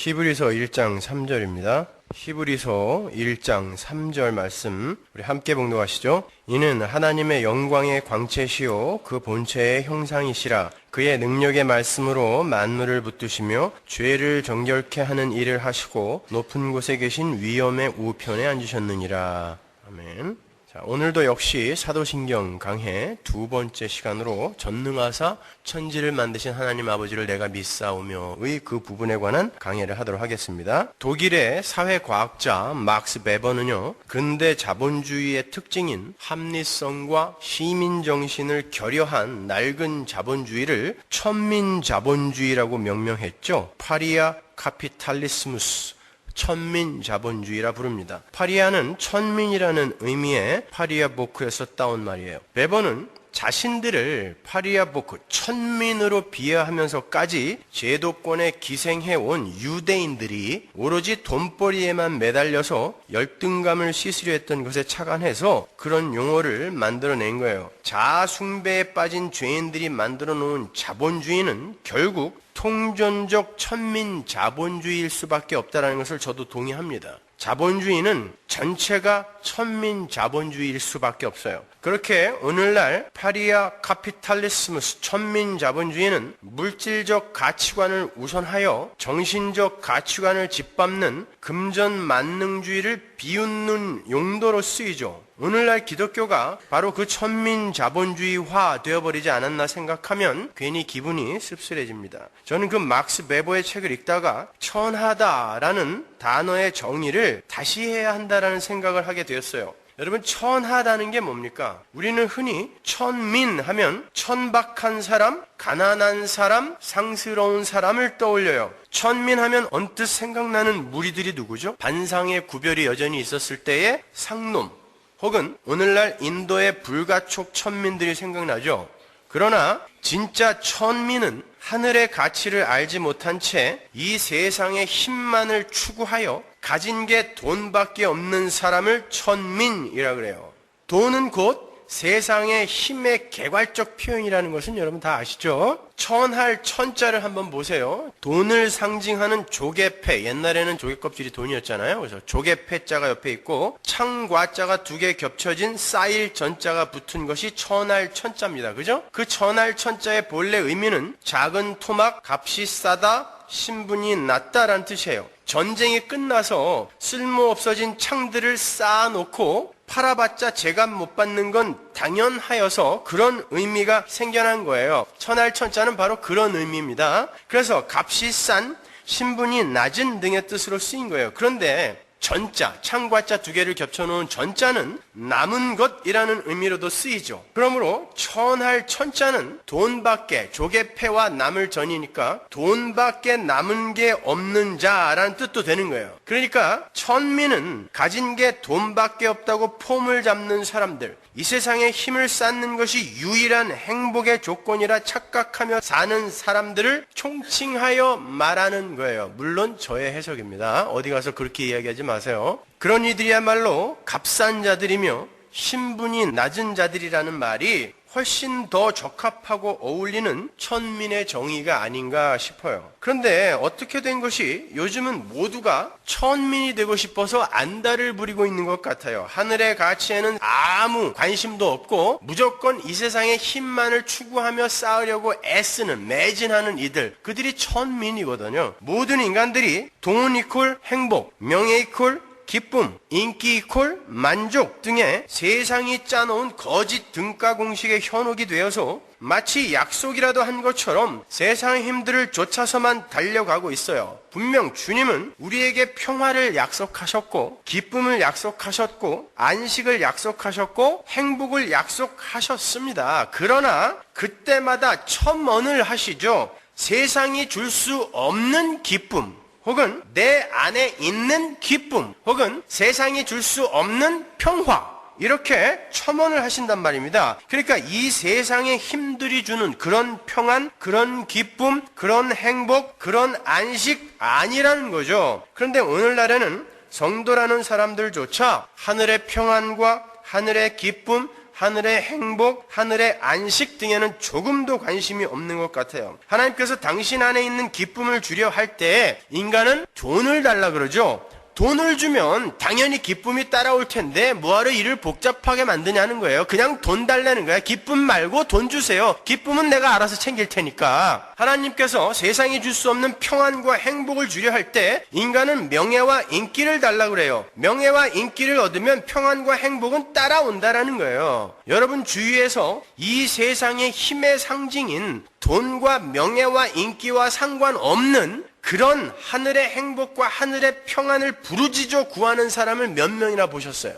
히브리서 1장 3절입니다. 히브리서 1장 3절 말씀 우리 함께 봉독하시죠. 이는 하나님의 영광의 광채시요 그 본체의 형상이시라. 그의 능력의 말씀으로 만물을 붙드시며 죄를 정결케 하는 일을 하시고 높은 곳에 계신 위엄의 우편에 앉으셨느니라. 아멘. 자, 오늘도 역시 사도신경 강해 두 번째 시간으로 전능하사 천지를 만드신 하나님 아버지를 내가 믿사오며의 그 부분에 관한 강해를 하도록 하겠습니다. 독일의 사회과학자 막스 베버는요, 근대 자본주의의 특징인 합리성과 시민정신을 결여한 낡은 자본주의를 천민자본주의라고 명명했죠. 파리아 카피탈리스무스, 천민자본주의라 부릅니다. 파리아는 천민이라는 의미의 파리아보크에서 따온 말이에요. 베버는 자신들을 파리아보크, 천민으로 비하하면서까지 제도권에 기생해온 유대인들이 오로지 돈벌이에만 매달려서 열등감을 씻으려 했던 것에 착안해서 그런 용어를 만들어낸 거예요. 자아숭배에 빠진 죄인들이 만들어 놓은 자본주의는 결국 통전적 천민 자본주의일 수밖에 없다는 것을 저도 동의합니다. 자본주의는 전체가 천민 자본주의일 수밖에 없어요. 그렇게 오늘날 파리아 카피탈리스무스 천민 자본주의는 물질적 가치관을 우선하여 정신적 가치관을 짓밟는 금전 만능주의를 비웃는 용도로 쓰이죠. 오늘날 기독교가 바로 그 천민 자본주의화 되어버리지 않았나 생각하면 괜히 기분이 씁쓸해집니다. 저는 그 막스 베버의 책을 읽다가 천하다라는 단어의 정의를 다시 해야 한다라는 생각을 하게 되었어요. 여러분, 천하다는 게 뭡니까? 우리는 흔히 천민 하면 천박한 사람, 가난한 사람, 상스러운 사람을 떠올려요. 천민 하면 언뜻 생각나는 무리들이 누구죠? 반상의 구별이 여전히 있었을 때의 상놈, 혹은 오늘날 인도의 불가촉 천민들이 생각나죠. 그러나 진짜 천민은 하늘의 가치를 알지 못한 채 이 세상의 힘만을 추구하여 가진 게 돈밖에 없는 사람을 천민이라 그래요. 돈은 곧 세상의 힘의 개괄적 표현이라는 것은 여러분 다 아시죠? 천할 천자를 한번 보세요. 돈을 상징하는 조개패, 옛날에는 조개 껍질이 돈이었잖아요. 그래서 조개패자가 옆에 있고 창과자가 두 개 겹쳐진 쌓일 전자가 붙은 것이 천할 천자입니다. 그죠? 그 천할 천자의 본래 의미는 작은 토막, 값이 싸다, 신분이 낮다라는 뜻이에요. 전쟁이 끝나서 쓸모없어진 창들을 쌓아놓고 팔아봤자 제값 못 받는 건 당연하여서 그런 의미가 생겨난 거예요. 천할 천자는 바로 그런 의미입니다. 그래서 값이 싼, 신분이 낮은 등의 뜻으로 쓰인 거예요. 그런데 전자, 창과자 두 개를 겹쳐놓은 전자는 남은 것이라는 의미로도 쓰이죠. 그러므로 천할 천자는 돈밖에, 조개패와 남을 전이니까 돈밖에 남은 게 없는 자라는 뜻도 되는 거예요. 그러니까 천민은 가진 게 돈밖에 없다고 폼을 잡는 사람들, 이 세상에 힘을 쌓는 것이 유일한 행복의 조건이라 착각하며 사는 사람들을 총칭하여 말하는 거예요. 물론 저의 해석입니다. 어디 가서 그렇게 이야기하지 마세요. 그런 이들이야말로 값싼 자들이며 신분이 낮은 자들이라는 말이 훨씬 더 적합하고 어울리는 천민의 정의가 아닌가 싶어요. 그런데 어떻게 된 것이 요즘은 모두가 천민이 되고 싶어서 안달을 부리고 있는 것 같아요. 하늘의 가치에는 아무 관심도 없고 무조건 이 세상의 힘만을 추구하며 쌓으려고 애쓰는, 매진하는 이들, 그들이 천민이거든요. 모든 인간들이 돈 이퀄 행복, 명예 이퀄 기쁨, 인기 이퀄 만족 등의 세상이 짜놓은 거짓 등가 공식의 현혹이 되어서 마치 약속이라도 한 것처럼 세상의 힘들을 쫓아서만 달려가고 있어요. 분명 주님은 우리에게 평화를 약속하셨고, 기쁨을 약속하셨고, 안식을 약속하셨고, 행복을 약속하셨습니다. 그러나 그때마다 첨언을 하시죠. 세상이 줄 수 없는 기쁨, 혹은 내 안에 있는 기쁨, 혹은 세상이 줄 수 없는 평화, 이렇게 첨언을 하신단 말입니다. 그러니까 이 세상의 힘들이 주는 그런 평안, 그런 기쁨, 그런 행복, 그런 안식 아니라는 거죠. 그런데 오늘날에는 성도라는 사람들조차 하늘의 평안과 하늘의 기쁨, 하늘의 행복, 하늘의 안식 등에는 조금도 관심이 없는 것 같아요. 하나님께서 당신 안에 있는 기쁨을 주려 할 때 인간은 돈을 달라 그러죠. 돈을 주면 당연히 기쁨이 따라올 텐데 뭐하러 일을 복잡하게 만드냐는 거예요. 그냥 돈 달라는 거예요. 기쁨 말고 돈 주세요. 기쁨은 내가 알아서 챙길 테니까. 하나님께서 세상이 줄 수 없는 평안과 행복을 주려 할 때 인간은 명예와 인기를 달라 그래요. 명예와 인기를 얻으면 평안과 행복은 따라온다라는 거예요. 여러분 주위에서 이 세상의 힘의 상징인 돈과 명예와 인기와 상관없는 그런 하늘의 행복과 하늘의 평안을 부르짖어 구하는 사람을 몇 명이나 보셨어요?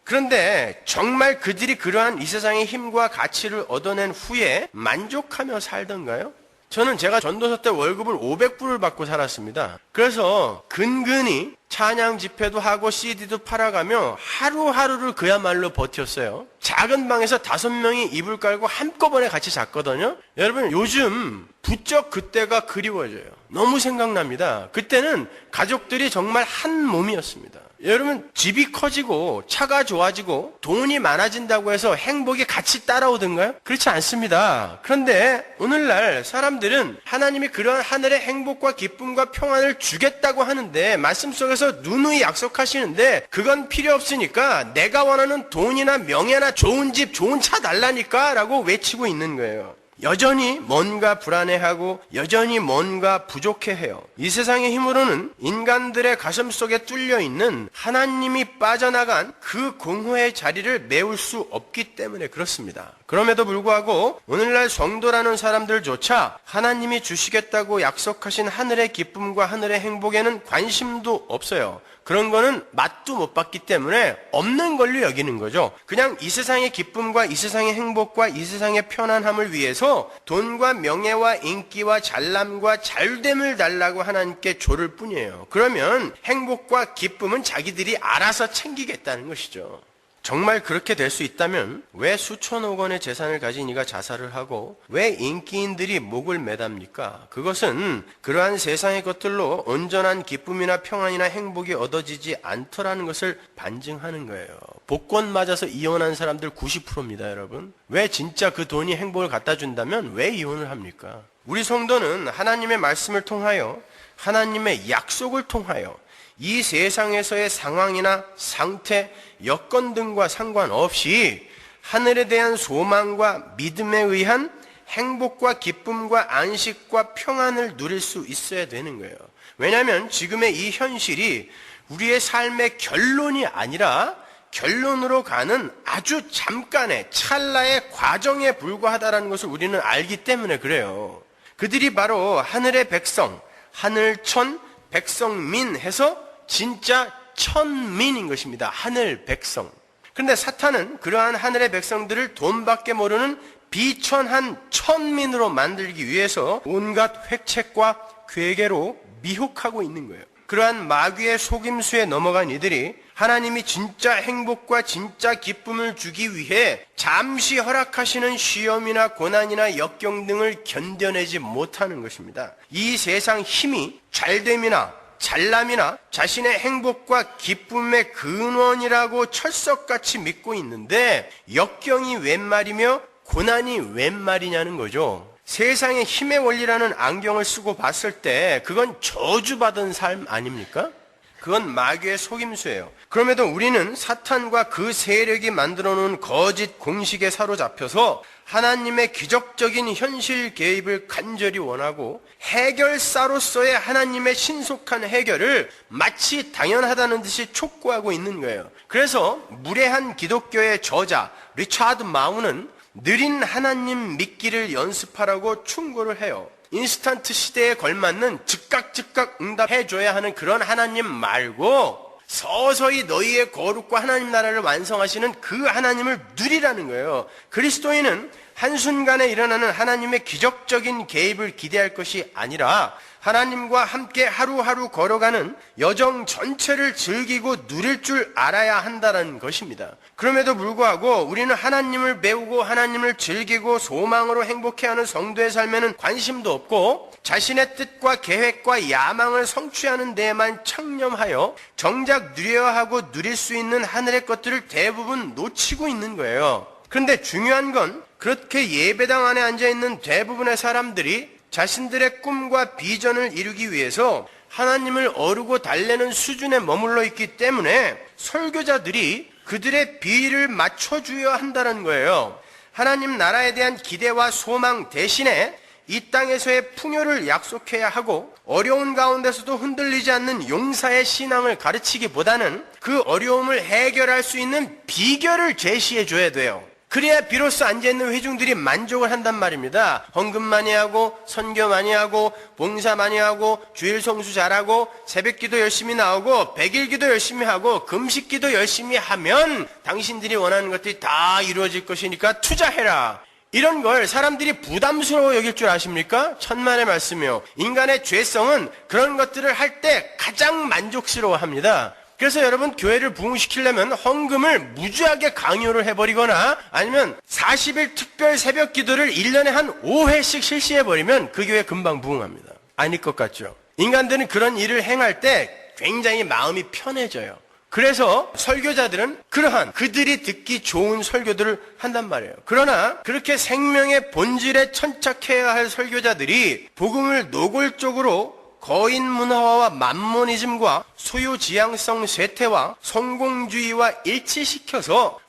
그런데 정말 그들이 그러한 이 세상의 힘과 가치를 얻어낸 후에 만족하며 살던가요? 저는 제가 전도사 때 월급을 500불을 받고 살았습니다. 그래서 근근히 찬양 집회도 하고 CD도 팔아가며 하루하루를 그야말로 버텼어요. 작은 방에서 5명이 이불 깔고 한꺼번에 같이 잤거든요. 여러분 요즘 부쩍 그때가 그리워져요. 너무 생각납니다. 그때는 가족들이 정말 한 몸이었습니다. 여러분 집이 커지고 차가 좋아지고 돈이 많아진다고 해서 행복이 같이 따라오던가요? 그렇지 않습니다. 그런데 오늘날 사람들은 하나님이 그런 하늘의 행복과 기쁨과 평안을 주겠다고 하는데 말씀 속에서 누누이 약속하시는데 그건 필요 없으니까 내가 원하는 돈이나 명예나 좋은 집, 좋은 차 달라니까 라고 외치고 있는 거예요. 여전히 뭔가 불안해하고 여전히 뭔가 부족해해요. 이 세상의 힘으로는 인간들의 가슴 속에 뚫려 있는 하나님이 빠져나간 그 공허의 자리를 메울 수 없기 때문에 그렇습니다. 그럼에도 불구하고 오늘날 성도라는 사람들조차 하나님이 주시겠다고 약속하신 하늘의 기쁨과 하늘의 행복에는 관심도 없어요. 그런 거는 맛도 못 봤기 때문에 없는 걸로 여기는 거죠. 그냥 이 세상의 기쁨과 이 세상의 행복과 이 세상의 편안함을 위해서 돈과 명예와 인기와 잘남과 잘됨을 달라고 하나님께 조를 뿐이에요. 그러면 행복과 기쁨은 자기들이 알아서 챙기겠다는 것이죠. 정말 그렇게 될 수 있다면 왜 수천억 원의 재산을 가진 이가 자살을 하고 왜 인기인들이 목을 매답니까? 그것은 그러한 세상의 것들로 온전한 기쁨이나 평안이나 행복이 얻어지지 않더라는 것을 반증하는 거예요. 복권 맞아서 이혼한 사람들 90%입니다, 여러분. 왜 진짜 그 돈이 행복을 갖다 준다면 왜 이혼을 합니까? 우리 성도는 하나님의 말씀을 통하여 하나님의 약속을 통하여 이 세상에서의 상황이나 상태, 여건 등과 상관없이 하늘에 대한 소망과 믿음에 의한 행복과 기쁨과 안식과 평안을 누릴 수 있어야 되는 거예요. 왜냐하면 지금의 이 현실이 우리의 삶의 결론이 아니라 결론으로 가는 아주 잠깐의 찰나의 과정에 불과하다는 것을 우리는 알기 때문에 그래요. 그들이 바로 하늘의 백성, 하늘천, 백성민 해서 진짜 천민인 것입니다. 하늘 백성. 그런데 사탄은 그러한 하늘의 백성들을 돈밖에 모르는 비천한 천민으로 만들기 위해서 온갖 획책과 괴계로 미혹하고 있는 거예요. 그러한 마귀의 속임수에 넘어간 이들이 하나님이 진짜 행복과 진짜 기쁨을 주기 위해 잠시 허락하시는 시험이나 고난이나 역경 등을 견뎌내지 못하는 것입니다. 이 세상 힘이 잘됨이나 잘남이나 자신의 행복과 기쁨의 근원이라고 철석같이 믿고 있는데 역경이 웬 말이며 고난이 웬 말이냐는 거죠. 세상의 힘의 원리라는 안경을 쓰고 봤을 때 그건 저주받은 삶 아닙니까? 그건 마귀의 속임수예요. 그럼에도 우리는 사탄과 그 세력이 만들어 놓은 거짓 공식에 사로잡혀서 하나님의 기적적인 현실 개입을 간절히 원하고 해결사로서의 하나님의 신속한 해결을 마치 당연하다는 듯이 촉구하고 있는 거예요. 그래서 무례한 기독교의 저자 리차드 마우는 느린 하나님 믿기를 연습하라고 충고를 해요. 인스턴트 시대에 걸맞는 즉각 응답해줘야 하는 그런 하나님 말고 서서히 너희의 거룩과 하나님 나라를 완성하시는 그 하나님을 누리라는 거예요. 그리스도인은 한순간에 일어나는 하나님의 기적적인 개입을 기대할 것이 아니라 하나님과 함께 하루하루 걸어가는 여정 전체를 즐기고 누릴 줄 알아야 한다는 것입니다. 그럼에도 불구하고 우리는 하나님을 배우고 하나님을 즐기고 소망으로 행복해하는 성도의 삶에는 관심도 없고 자신의 뜻과 계획과 야망을 성취하는 데에만 창념하여 정작 누려야 하고 누릴 수 있는 하늘의 것들을 대부분 놓치고 있는 거예요. 그런데 중요한 건 그렇게 예배당 안에 앉아있는 대부분의 사람들이 자신들의 꿈과 비전을 이루기 위해서 하나님을 어루고 달래는 수준에 머물러 있기 때문에 설교자들이 그들의 비위를 맞춰줘야 한다는 거예요. 하나님 나라에 대한 기대와 소망 대신에 이 땅에서의 풍요를 약속해야 하고 어려운 가운데서도 흔들리지 않는 용사의 신앙을 가르치기보다는 그 어려움을 해결할 수 있는 비결을 제시해 줘야 돼요. 그래야 비로소 앉아있는 회중들이 만족을 한단 말입니다. 헌금 많이 하고 선교 많이 하고 봉사 많이 하고 주일 성수 잘하고 새벽기도 열심히 나오고 백일기도 열심히 하고 금식기도 열심히 하면 당신들이 원하는 것들이 다 이루어질 것이니까 투자해라. 이런 걸 사람들이 부담스러워 여길 줄 아십니까? 천만의 말씀이요. 인간의 죄성은 그런 것들을 할 때 가장 만족스러워합니다. 그래서 여러분 교회를 부흥시키려면 헌금을 무지하게 강요를 해버리거나 아니면 40일 특별 새벽 기도를 1년에 한 5회씩 실시해버리면 그 교회 금방 부흥합니다. 아닐 것 같죠? 인간들은 그런 일을 행할 때 굉장히 마음이 편해져요. 그래서 설교자들은 그러한 그들이 듣기 좋은 설교들을 한단 말이에요. 그러나 그렇게 생명의 본질에 천착해야 할 설교자들이 복음을 노골적으로 거인 문화와 만모니즘과 소유지향성 쇠퇴와 성공주의와 일치시켜서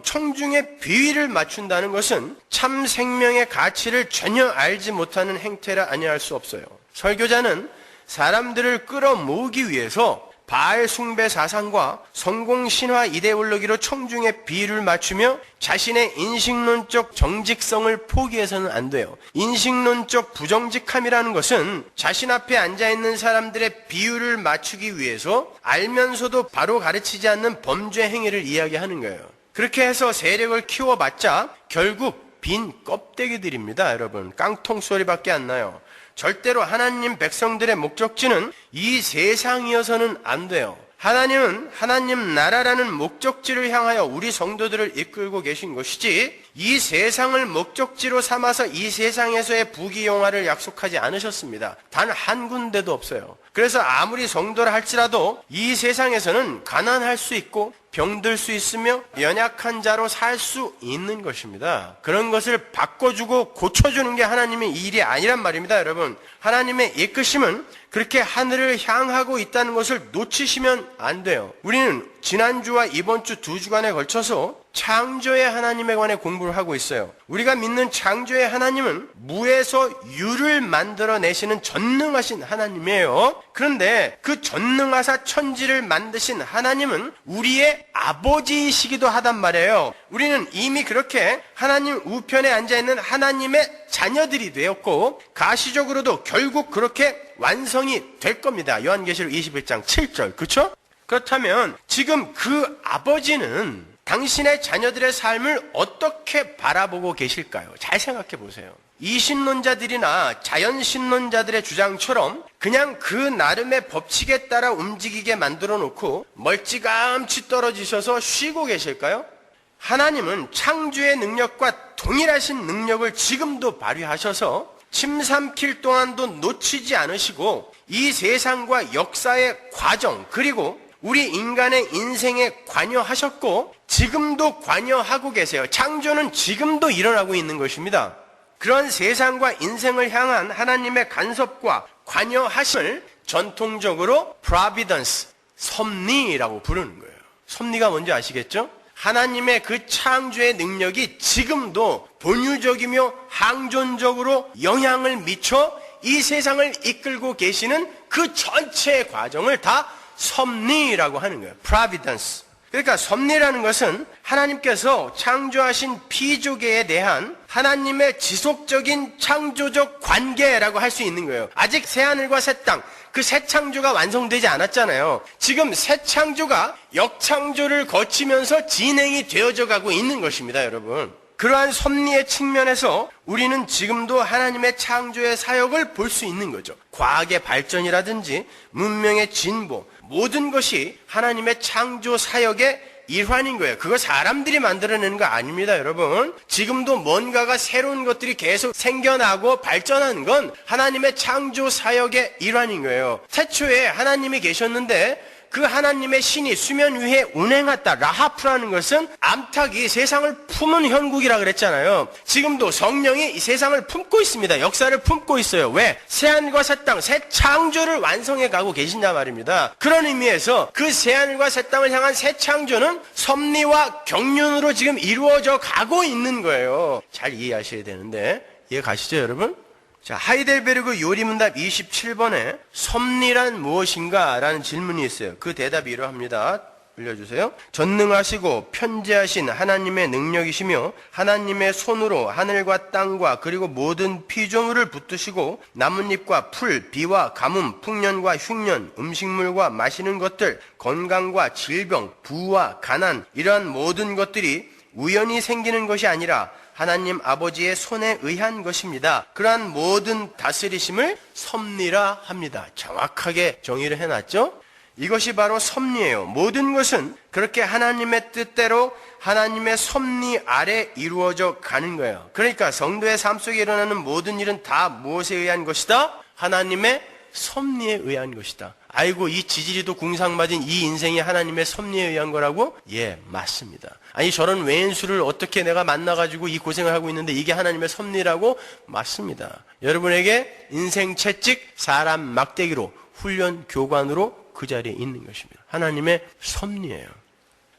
청중의 비위를 맞춘다는 것은 참 생명의 가치를 전혀 알지 못하는 행태라 아니할 수 없어요. 설교자는 사람들을 끌어모으기 위해서 바알 숭배 사상과 성공 신화 이데올로기로 청중의 비위를 맞추며 자신의 인식론적 정직성을 포기해서는 안 돼요. 인식론적 부정직함이라는 것은 자신 앞에 앉아있는 사람들의 비율을 맞추기 위해서 알면서도 바로 가르치지 않는 범죄 행위를 이야기하는 거예요. 그렇게 해서 세력을 키워봤자 결국 빈 껍데기들입니다. 여러분, 깡통 소리밖에 안 나요. 절대로 하나님 백성들의 목적지는 이 세상이어서는 안 돼요. 하나님은 하나님 나라라는 목적지를 향하여 우리 성도들을 이끌고 계신 것이지 이 세상을 목적지로 삼아서 이 세상에서의 부귀영화를 약속하지 않으셨습니다. 단 한 군데도 없어요. 그래서 아무리 성도라 할지라도 이 세상에서는 가난할 수 있고 병들 수 있으며 연약한 자로 살 수 있는 것입니다. 그런 것을 바꿔주고 고쳐주는 게 하나님의 일이 아니란 말입니다. 여러분, 하나님의 이끄심은 그렇게 하늘을 향하고 있다는 것을 놓치시면 안 돼요. 우리는 지난주와 이번 주 2주간에 걸쳐서 창조의 하나님에 관해 공부를 하고 있어요. 우리가 믿는 창조의 하나님은 무에서 유를 만들어내시는 전능하신 하나님이에요. 그런데 그 전능하사 천지를 만드신 하나님은 우리의 아버지이시기도 하단 말이에요. 우리는 이미 그렇게 하나님 우편에 앉아있는 하나님의 자녀들이 되었고 가시적으로도 결국 그렇게 완성이 될 겁니다. 요한계시록 21장 7절, 그렇죠? 그렇다면 지금 그 아버지는 당신의 자녀들의 삶을 어떻게 바라보고 계실까요? 잘 생각해 보세요. 이신론자들이나 자연신론자들의 주장처럼 그냥 그 나름의 법칙에 따라 움직이게 만들어 놓고 멀찌감치 떨어지셔서 쉬고 계실까요? 하나님은 창조의 능력과 동일하신 능력을 지금도 발휘하셔서 침 삼킬 동안도 놓치지 않으시고 이 세상과 역사의 과정 그리고 우리 인간의 인생에 관여하셨고 지금도 관여하고 계세요. 창조는 지금도 일어나고 있는 것입니다. 그런 세상과 인생을 향한 하나님의 간섭과 관여하심을 전통적으로 providence, 섭리라고 부르는 거예요. 섭리가 뭔지 아시겠죠? 하나님의 그 창조의 능력이 지금도 본유적이며 항존적으로 영향을 미쳐 이 세상을 이끌고 계시는 그 전체의 과정을 다 섭리라고 하는 거예요. providence. 그러니까 섭리라는 것은 하나님께서 창조하신 피조계에 대한 하나님의 지속적인 창조적 관계라고 할 수 있는 거예요. 아직 새하늘과 새 땅, 그 새 창조가 완성되지 않았잖아요. 지금 새 창조가 역창조를 거치면서 진행이 되어져 가고 있는 것입니다, 여러분. 그러한 섭리의 측면에서 우리는 지금도 하나님의 창조의 사역을 볼 수 있는 거죠. 과학의 발전이라든지 문명의 진보, 모든 것이 하나님의 창조 사역의 일환인 거예요. 그거 사람들이 만들어내는 거 아닙니다, 여러분. 지금도 뭔가가 새로운 것들이 계속 생겨나고 발전하는 건 하나님의 창조 사역의 일환인 거예요. 태초에 하나님이 계셨는데 그 하나님의 신이 수면 위에 운행했다. 라하프라는 것은 암탉이 세상을 품은 형국이라 그랬잖아요. 지금도 성령이 이 세상을 품고 있습니다. 역사를 품고 있어요. 왜? 새하늘과 새 땅, 새 창조를 완성해 가고 계신단 말입니다. 그런 의미에서 그 새하늘과 새 땅을 향한 새 창조는 섭리와 경륜으로 지금 이루어져 가고 있는 거예요. 잘 이해하셔야 되는데 이해 가시죠, 여러분? 자, 하이델베르그 요리문답 27번에 섭리란 무엇인가? 라는 질문이 있어요. 그 대답이 이러합니다. 올려주세요. 전능하시고 편재하신 하나님의 능력이시며 하나님의 손으로 하늘과 땅과 그리고 모든 피조물을 붙드시고 나뭇잎과 풀, 비와 가뭄, 풍년과 흉년, 음식물과 마시는 것들, 건강과 질병, 부와 가난, 이러한 모든 것들이 우연히 생기는 것이 아니라 하나님 아버지의 손에 의한 것입니다. 그러한 모든 다스리심을 섭리라 합니다. 정확하게 정의를 해놨죠? 이것이 바로 섭리예요. 모든 것은 그렇게 하나님의 뜻대로 하나님의 섭리 아래 이루어져 가는 거예요. 그러니까 성도의 삶 속에 일어나는 모든 일은 다 무엇에 의한 것이다? 하나님의 섭리에 의한 것이다. 아이고, 이 지지리도 궁상맞은 이 인생이 하나님의 섭리에 의한 거라고? 예, 맞습니다. 아니, 저런 외인수를 어떻게 내가 만나가지고 이 고생을 하고 있는데 이게 하나님의 섭리라고? 맞습니다. 여러분에게 인생 채찍, 사람 막대기로, 훈련 교관으로 그 자리에 있는 것입니다. 하나님의 섭리예요.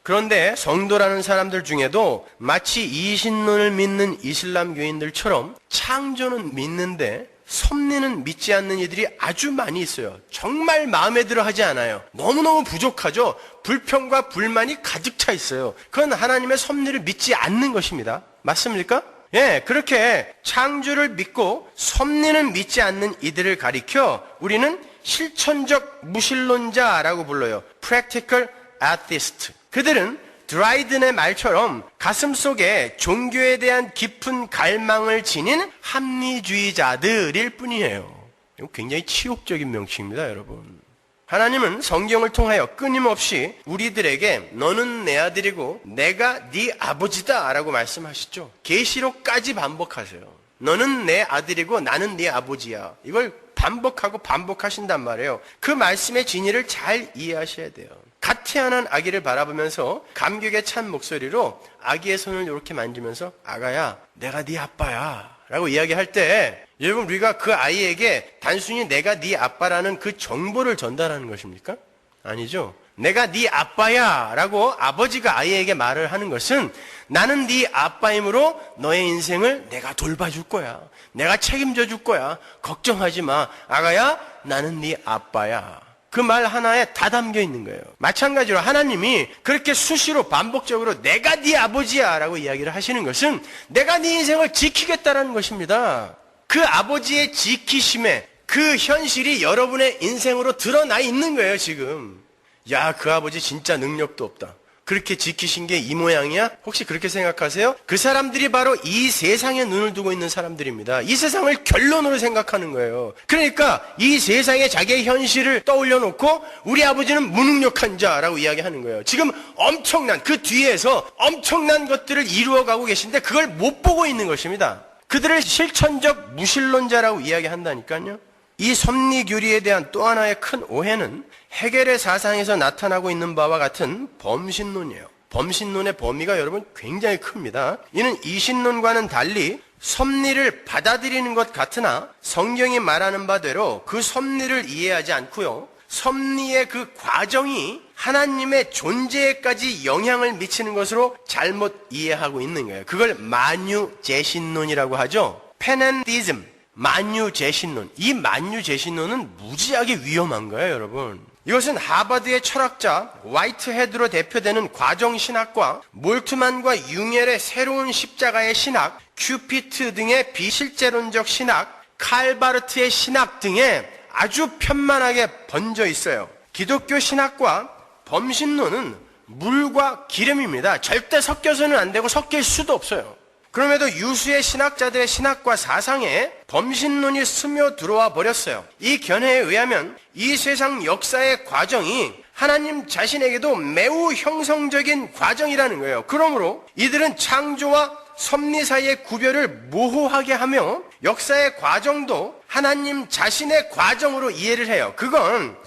그런데 성도라는 사람들 중에도 마치 이신론을 믿는 이슬람교인들처럼 창조는 믿는데 섭리는 믿지 않는 이들이 아주 많이 있어요. 정말 마음에 들어 하지 않아요. 너무너무 부족하죠. 불평과 불만이 가득 차 있어요. 그건 하나님의 섭리를 믿지 않는 것입니다. 맞습니까? 예, 그렇게 창조를 믿고 섭리는 믿지 않는 이들을 가리켜 우리는 실천적 무신론자라고 불러요. Practical Atheist. 그들은 드라이든의 말처럼 가슴속에 종교에 대한 깊은 갈망을 지닌 합리주의자들일 뿐이에요. 이거 굉장히 치욕적인 명칭입니다, 여러분. 하나님은 성경을 통하여 끊임없이 우리들에게 너는 내 아들이고 내가 네 아버지다 라고 말씀하시죠. 계시록까지 반복하세요. 너는 내 아들이고 나는 네 아버지야. 이걸 반복하고 반복하신단 말이에요. 그 말씀의 진리를 잘 이해하셔야 돼요. 갓 태어난 아기를 바라보면서 감격에 찬 목소리로 아기의 손을 이렇게 만지면서 아가야, 내가 네 아빠야 라고 이야기할 때 여러분, 우리가 그 아이에게 단순히 내가 네 아빠라는 그 정보를 전달하는 것입니까? 아니죠. 내가 네 아빠야 라고 아버지가 아이에게 말을 하는 것은 나는 네 아빠이므로 너의 인생을 내가 돌봐줄 거야. 내가 책임져 줄 거야. 걱정하지 마. 아가야, 나는 네 아빠야. 그 말 하나에 다 담겨 있는 거예요. 마찬가지로 하나님이 그렇게 수시로 반복적으로 내가 네 아버지야 라고 이야기를 하시는 것은 내가 네 인생을 지키겠다라는 것입니다. 그 아버지의 지키심에 그 현실이 여러분의 인생으로 드러나 있는 거예요, 지금. 야, 그 아버지 진짜 능력도 없다. 그렇게 지키신 게 이 모양이야? 혹시 그렇게 생각하세요? 그 사람들이 바로 이 세상에 눈을 두고 있는 사람들입니다. 이 세상을 결론으로 생각하는 거예요. 그러니까 이 세상에 자기의 현실을 떠올려 놓고 우리 아버지는 무능력한 자라고 이야기하는 거예요. 지금 엄청난 그 뒤에서 엄청난 것들을 이루어가고 계신데 그걸 못 보고 있는 것입니다. 그들을 실천적 무신론자라고 이야기한다니까요. 이 섭리교리에 대한 또 하나의 큰 오해는 헤겔의 사상에서 나타나고 있는 바와 같은 범신론이에요. 범신론의 범위가 여러분 굉장히 큽니다. 이는 이신론과는 달리 섭리를 받아들이는 것 같으나 성경이 말하는 바대로 그 섭리를 이해하지 않고요. 섭리의 그 과정이 하나님의 존재에까지 영향을 미치는 것으로 잘못 이해하고 있는 거예요. 그걸 만유재신론이라고 하죠. 페넨티즘, 만유재신론. 이 만유재신론은 무지하게 위험한 거예요, 여러분. 이것은 하버드의 철학자 화이트헤드로 대표되는 과정신학과 몰트만과 융엘의 새로운 십자가의 신학, 큐피트 등의 비실제론적 신학, 칼바르트의 신학 등에 아주 편만하게 번져 있어요. 기독교 신학과 범신론은 물과 기름입니다. 절대 섞여서는 안 되고 섞일 수도 없어요. 그럼에도 유수의 신학자들의 신학과 사상에 범신론이 스며들어와 버렸어요. 이 견해에 의하면 이 세상 역사의 과정이 하나님 자신에게도 매우 형성적인 과정이라는 거예요. 그러므로 이들은 창조와 섭리 사이의 구별을 모호하게 하며 역사의 과정도 하나님 자신의 과정으로 이해를 해요. 그건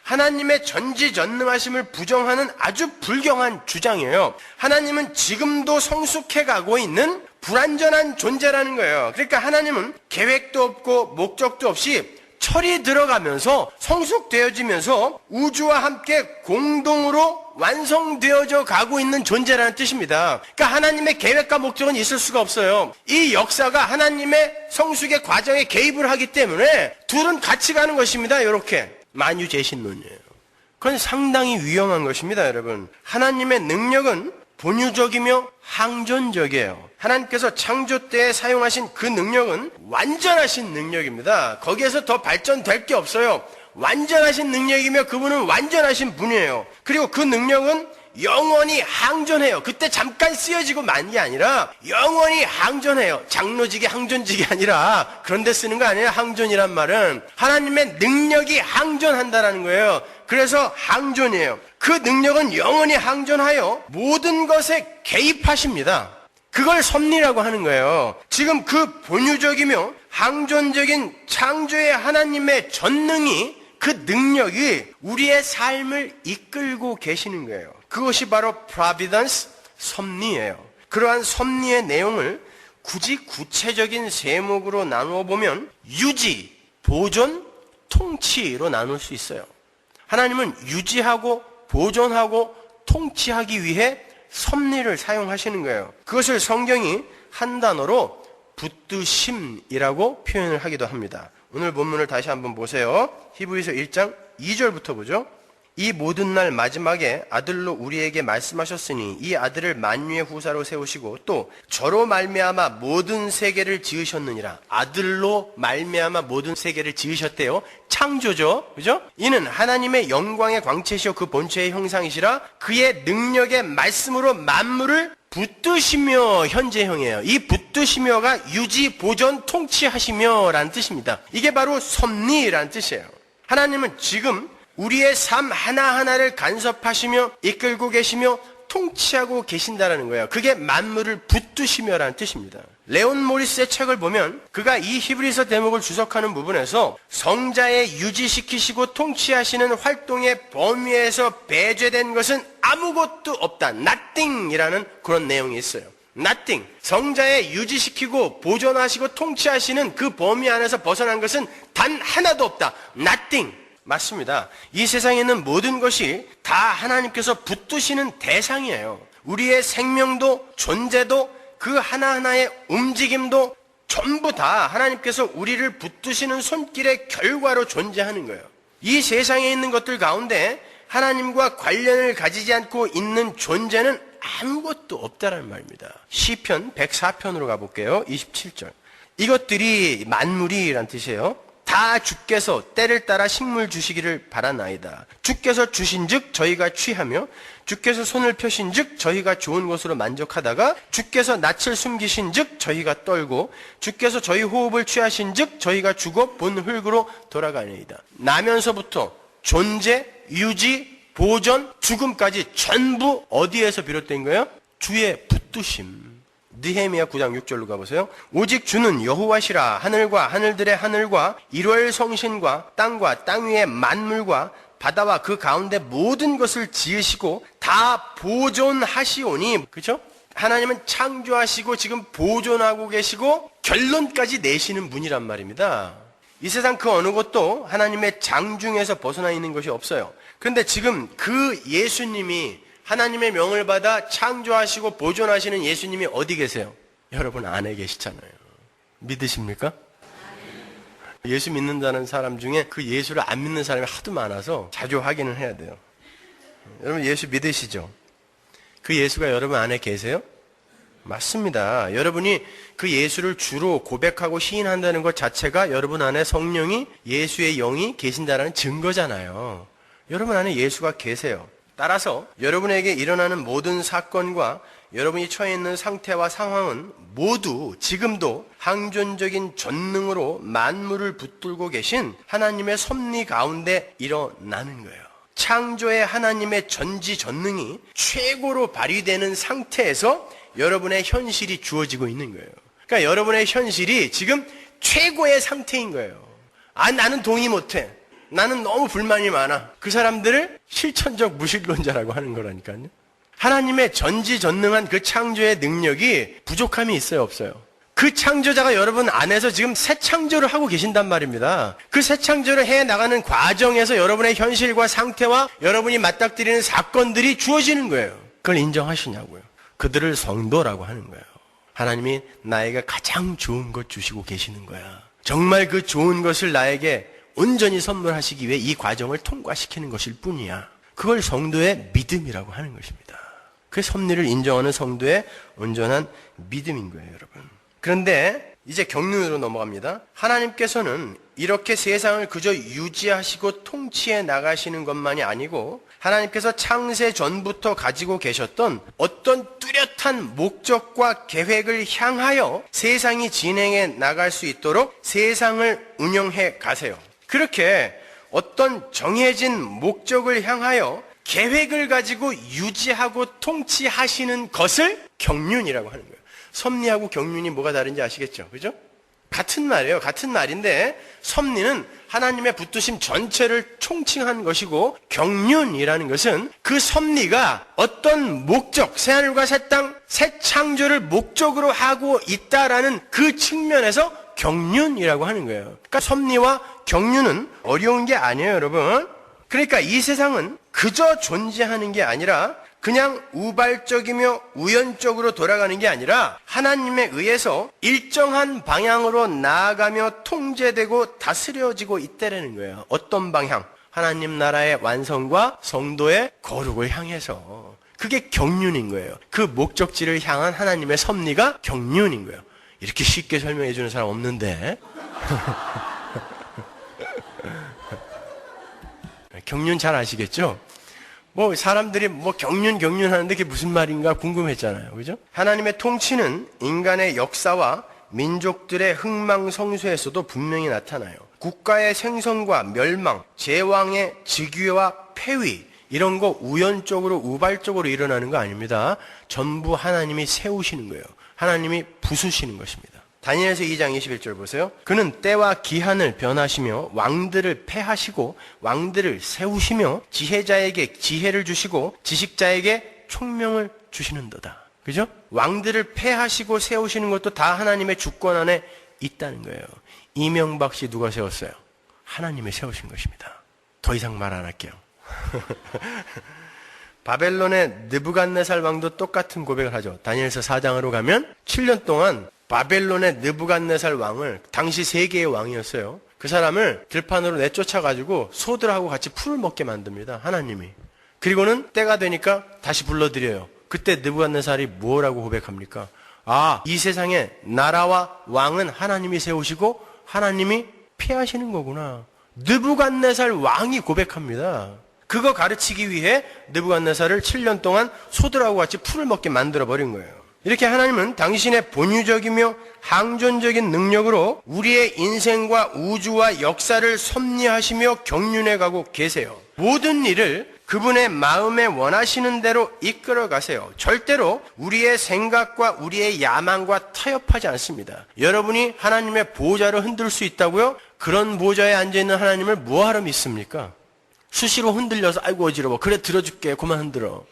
하나님의 전지전능하심을 부정하는 아주 불경한 주장이에요. 하나님은 지금도 성숙해가고 있는 불완전한 존재라는 거예요. 그러니까 하나님은 계획도 없고 목적도 없이 철이 들어가면서 성숙되어지면서 우주와 함께 공동으로 완성되어져 가고 있는 존재라는 뜻입니다. 그러니까 하나님의 계획과 목적은 있을 수가 없어요. 이 역사가 하나님의 성숙의 과정에 개입을 하기 때문에 둘은 같이 가는 것입니다. 이렇게 만유재신론이에요. 그건 상당히 위험한 것입니다, 여러분. 하나님의 능력은 본유적이며 항존적이에요. 하나님께서 창조 때에 사용하신 그 능력은 완전하신 능력입니다. 거기에서 더 발전될 게 없어요. 완전하신 능력이며 그분은 완전하신 분이에요. 그리고 그 능력은 영원히 항존해요. 그때 잠깐 쓰여지고 만 게 아니라 영원히 항존해요. 장로직이 항존직이 아니라 그런데 쓰는 거 아니에요. 항존이란 말은 하나님의 능력이 항존한다라는 거예요. 그래서 항존이에요. 그 능력은 영원히 항존하여 모든 것에 개입하십니다. 그걸 섭리라고 하는 거예요. 지금 그 본유적이며 항존적인 창조의 하나님의 전능이, 그 능력이 우리의 삶을 이끌고 계시는 거예요. 그것이 바로 providence, 섭리예요. 그러한 섭리의 내용을 굳이 구체적인 세목으로 나누어 보면 유지, 보존, 통치로 나눌 수 있어요. 하나님은 유지하고 보존하고 통치하기 위해 섭리를 사용하시는 거예요. 그것을 성경이 한 단어로 붙드심이라고 표현을 하기도 합니다. 오늘 본문을 다시 한번 보세요. 히브리서 1장 2절부터 보죠. 이 모든 날 마지막에 아들로 우리에게 말씀하셨으니 이 아들을 만유의 후사로 세우시고 또 저로 말미암아 모든 세계를 지으셨느니라. 아들로 말미암아 모든 세계를 지으셨대요. 창조죠. 그죠? 이는 하나님의 영광의 광채시요 그 본체의 형상이시라. 그의 능력의 말씀으로 만물을 붙드시며, 현재형이에요. 이 붙드시며가 유지, 보존, 통치하시며 라는 뜻입니다. 이게 바로 섭리라는 뜻이에요. 하나님은 지금 우리의 삶 하나하나를 간섭하시며 이끌고 계시며 통치하고 계신다라는 거예요. 그게 만물을 붙드시며라는 뜻입니다. 레온 모리스의 책을 보면 그가 이 히브리서 대목을 주석하는 부분에서 성자에 유지시키시고 통치하시는 활동의 범위에서 배제된 것은 아무것도 없다. nothing이라는 그런 내용이 있어요. nothing. 성자에 유지시키고 보존하시고 통치하시는 그 범위 안에서 벗어난 것은 단 하나도 없다. nothing. 맞습니다. 이 세상에 있는 모든 것이 다 하나님께서 붙드시는 대상이에요. 우리의 생명도 존재도 그 하나하나의 움직임도 전부 다 하나님께서 우리를 붙드시는 손길의 결과로 존재하는 거예요. 이 세상에 있는 것들 가운데 하나님과 관련을 가지지 않고 있는 존재는 아무것도 없다라는 말입니다. 시편 104편으로 가볼게요. 27절. 이것들이 만물이란 뜻이에요. 다 주께서 때를 따라 식물 주시기를 바라나이다. 주께서 주신즉 저희가 취하며 주께서 손을 펴신즉 저희가 좋은 것으로 만족하다가 주께서 낯을 숨기신즉 저희가 떨고 주께서 저희 호흡을 취하신즉 저희가 죽어 본 흙으로 돌아가나이다. 나면서부터 존재, 유지, 보존, 죽음까지 전부 어디에서 비롯된 거예요? 주의 붙드심. 느헤미야 9장 6절로 가보세요. 오직 주는 여호와시라. 하늘과 하늘들의 하늘과 일월 성신과 땅과 땅 위의 만물과 바다와 그 가운데 모든 것을 지으시고 다 보존하시오니. 그렇죠? 하나님은 창조하시고 지금 보존하고 계시고 결론까지 내시는 분이란 말입니다. 이 세상 그 어느 것도 하나님의 장중에서 벗어나 있는 것이 없어요. 그런데 지금 그 예수님이 하나님의 명을 받아 창조하시고 보존하시는 예수님이 어디 계세요? 여러분 안에 계시잖아요. 믿으십니까? 예수 믿는다는 사람 중에 그 예수를 안 믿는 사람이 하도 많아서 자주 확인을 해야 돼요. 여러분 예수 믿으시죠? 그 예수가 여러분 안에 계세요? 맞습니다. 여러분이 그 예수를 주로 고백하고 시인한다는 것 자체가 여러분 안에 성령이, 예수의 영이 계신다는 증거잖아요. 여러분 안에 예수가 계세요. 따라서 여러분에게 일어나는 모든 사건과 여러분이 처해 있는 상태와 상황은 모두 지금도 항존적인 전능으로 만물을 붙들고 계신 하나님의 섭리 가운데 일어나는 거예요. 창조의 하나님의 전지전능이 최고로 발휘되는 상태에서 여러분의 현실이 주어지고 있는 거예요. 그러니까 여러분의 현실이 지금 최고의 상태인 거예요. 아, 나는 동의 못해. 나는 너무 불만이 많아. 그 사람들을 실천적 무신론자라고 하는 거라니까요. 하나님의 전지전능한 그 창조의 능력이 부족함이 있어요, 없어요? 그 창조자가 여러분 안에서 지금 새 창조를 하고 계신단 말입니다. 그 새 창조를 해나가는 과정에서 여러분의 현실과 상태와 여러분이 맞닥뜨리는 사건들이 주어지는 거예요. 그걸 인정하시냐고요. 그들을 성도라고 하는 거예요. 하나님이 나에게 가장 좋은 것 주시고 계시는 거야. 정말 그 좋은 것을 나에게 온전히 선물하시기 위해 이 과정을 통과시키는 것일 뿐이야. 그걸 성도의 믿음이라고 하는 것입니다. 그 섭리를 인정하는 성도의 온전한 믿음인 거예요, 여러분. 그런데 이제 경륜으로 넘어갑니다. 하나님께서는 이렇게 세상을 그저 유지하시고 통치해 나가시는 것만이 아니고 하나님께서 창세 전부터 가지고 계셨던 어떤 뚜렷한 목적과 계획을 향하여 세상이 진행해 나갈 수 있도록 세상을 운영해 가세요. 그렇게 어떤 정해진 목적을 향하여 계획을 가지고 유지하고 통치하시는 것을 경륜이라고 하는 거예요. 섭리하고 경륜이 뭐가 다른지 아시겠죠? 그죠? 같은 말이에요. 같은 말인데 섭리는 하나님의 붙드심 전체를 총칭한 것이고 경륜이라는 것은 그 섭리가 어떤 목적, 새하늘과 새 땅, 새 창조를 목적으로 하고 있다라는 그 측면에서 경륜이라고 하는 거예요. 그러니까 섭리와 경륜은 어려운 게 아니에요, 여러분. 그러니까 이 세상은 그저 존재하는 게 아니라 그냥 우발적이며 우연적으로 돌아가는 게 아니라 하나님에 의해서 일정한 방향으로 나아가며 통제되고 다스려지고 있다는 거예요. 어떤 방향? 하나님 나라의 완성과 성도의 거룩을 향해서. 그게 경륜인 거예요. 그 목적지를 향한 하나님의 섭리가 경륜인 거예요. 이렇게 쉽게 설명해 주는 사람 없는데. 경륜 잘 아시겠죠? 사람들이 경륜 하는데 그게 무슨 말인가 궁금했잖아요. 그죠? 하나님의 통치는 인간의 역사와 민족들의 흥망성쇠에서도 분명히 나타나요. 국가의 생성과 멸망, 제왕의 즉위와 폐위, 이런 거 우연적으로 우발적으로 일어나는 거 아닙니다. 전부 하나님이 세우시는 거예요. 하나님이 부수시는 것입니다. 다니엘서 2장 21절 보세요. 그는 때와 기한을 변하시며 왕들을 패하시고 왕들을 세우시며 지혜자에게 지혜를 주시고 지식자에게 총명을 주시는도다. 그죠? 왕들을 패하시고 세우시는 것도 다 하나님의 주권 안에 있다는 거예요. 이명박 씨 누가 세웠어요? 하나님이 세우신 것입니다. 더 이상 말 안 할게요. 바벨론의 느부갓네살 왕도 똑같은 고백을 하죠. 다니엘서 4장으로 가면 7년 동안 바벨론의 느부갓네살 왕을, 당시 세계의 왕이었어요. 그 사람을 들판으로 내쫓아가지고 소들하고 같이 풀을 먹게 만듭니다. 하나님이. 그리고는 때가 되니까 다시 불러들여요. 그때 느부갓네살이 뭐라고 고백합니까? 이 세상에 나라와 왕은 하나님이 세우시고 하나님이 피하시는 거구나. 느부갓네살 왕이 고백합니다. 그거 가르치기 위해 느부갓네살을 7년 동안 소들하고 같이 풀을 먹게 만들어버린 거예요. 이렇게 하나님은 당신의 본유적이며 항존적인 능력으로 우리의 인생과 우주와 역사를 섭리하시며 경륜해가고 계세요. 모든 일을 그분의 마음에 원하시는 대로 이끌어 가세요. 절대로 우리의 생각과 우리의 야망과 타협하지 않습니다. 여러분이 하나님의 보좌를 흔들 수 있다고요? 그런 보좌에 앉아있는 하나님을 뭐하러 믿습니까? 수시로 흔들려서 아이고 어지러워. 그래 들어줄게. 그만 흔들어.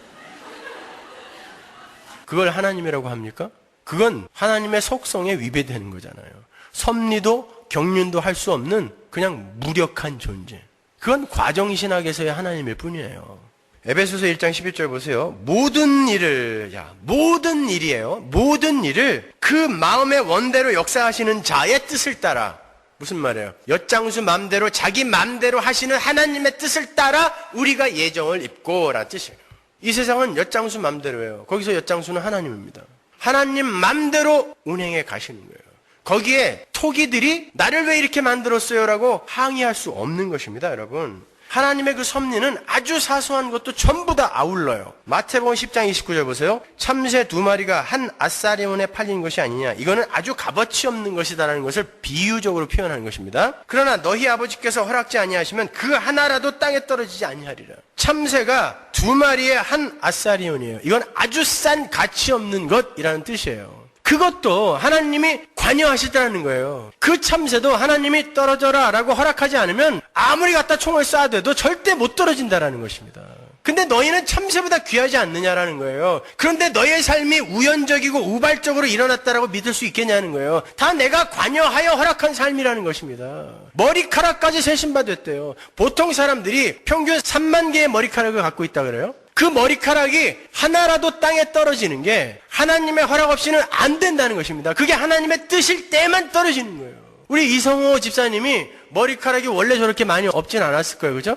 그걸 하나님이라고 합니까? 그건 하나님의 속성에 위배되는 거잖아요. 섭리도 경륜도 할 수 없는 그냥 무력한 존재. 그건 과정신학에서의 하나님일 뿐이에요. 에베소서 1장 11절 보세요. 모든 일이에요. 모든 일을 그 마음의 원대로 역사하시는 자의 뜻을 따라. 무슨 말이에요? 엿장수 맘대로 자기 맘대로 하시는 하나님의 뜻을 따라 우리가 예정을 입고 라는 뜻이에요. 이 세상은 엿장수 맘대로예요. 거기서 엿장수는 하나님입니다. 하나님 맘대로 운행해 가시는 거예요. 거기에 토기들이 나를 왜 이렇게 만들었어요? 라고 항의할 수 없는 것입니다, 여러분. 하나님의 그 섭리는 아주 사소한 것도 전부 다 아울러요. 마태복음 10장 29절 보세요. 참새 2마리가 한 아사리온에 팔린 것이 아니냐. 이거는 아주 값어치 없는 것이다라는 것을 비유적으로 표현하는 것입니다. 그러나 너희 아버지께서 허락지 아니하시면 그 하나라도 땅에 떨어지지 아니하리라. 참새가 2마리에 한 아사리온이에요. 이건 아주 싼 가치 없는 것이라는 뜻이에요. 그것도 하나님이 관여하시더라는 거예요. 그 참새도 하나님이 떨어져라 라고 허락하지 않으면 아무리 갖다 총을 쏴도 절대 못 떨어진다라는 것입니다. 근데 너희는 참새보다 귀하지 않느냐라는 거예요. 그런데 너희의 삶이 우연적이고 우발적으로 일어났다라고 믿을 수 있겠냐는 거예요. 다 내가 관여하여 허락한 삶이라는 것입니다. 머리카락까지 세신받았대요. 보통 사람들이 평균 3만 개의 머리카락을 갖고 있다 그래요. 그 머리카락이 하나라도 땅에 떨어지는 게 하나님의 허락 없이는 안 된다는 것입니다. 그게 하나님의 뜻일 때만 떨어지는 거예요. 우리 이성호 집사님이 머리카락이 원래 저렇게 많이 없진 않았을 거예요. 그죠?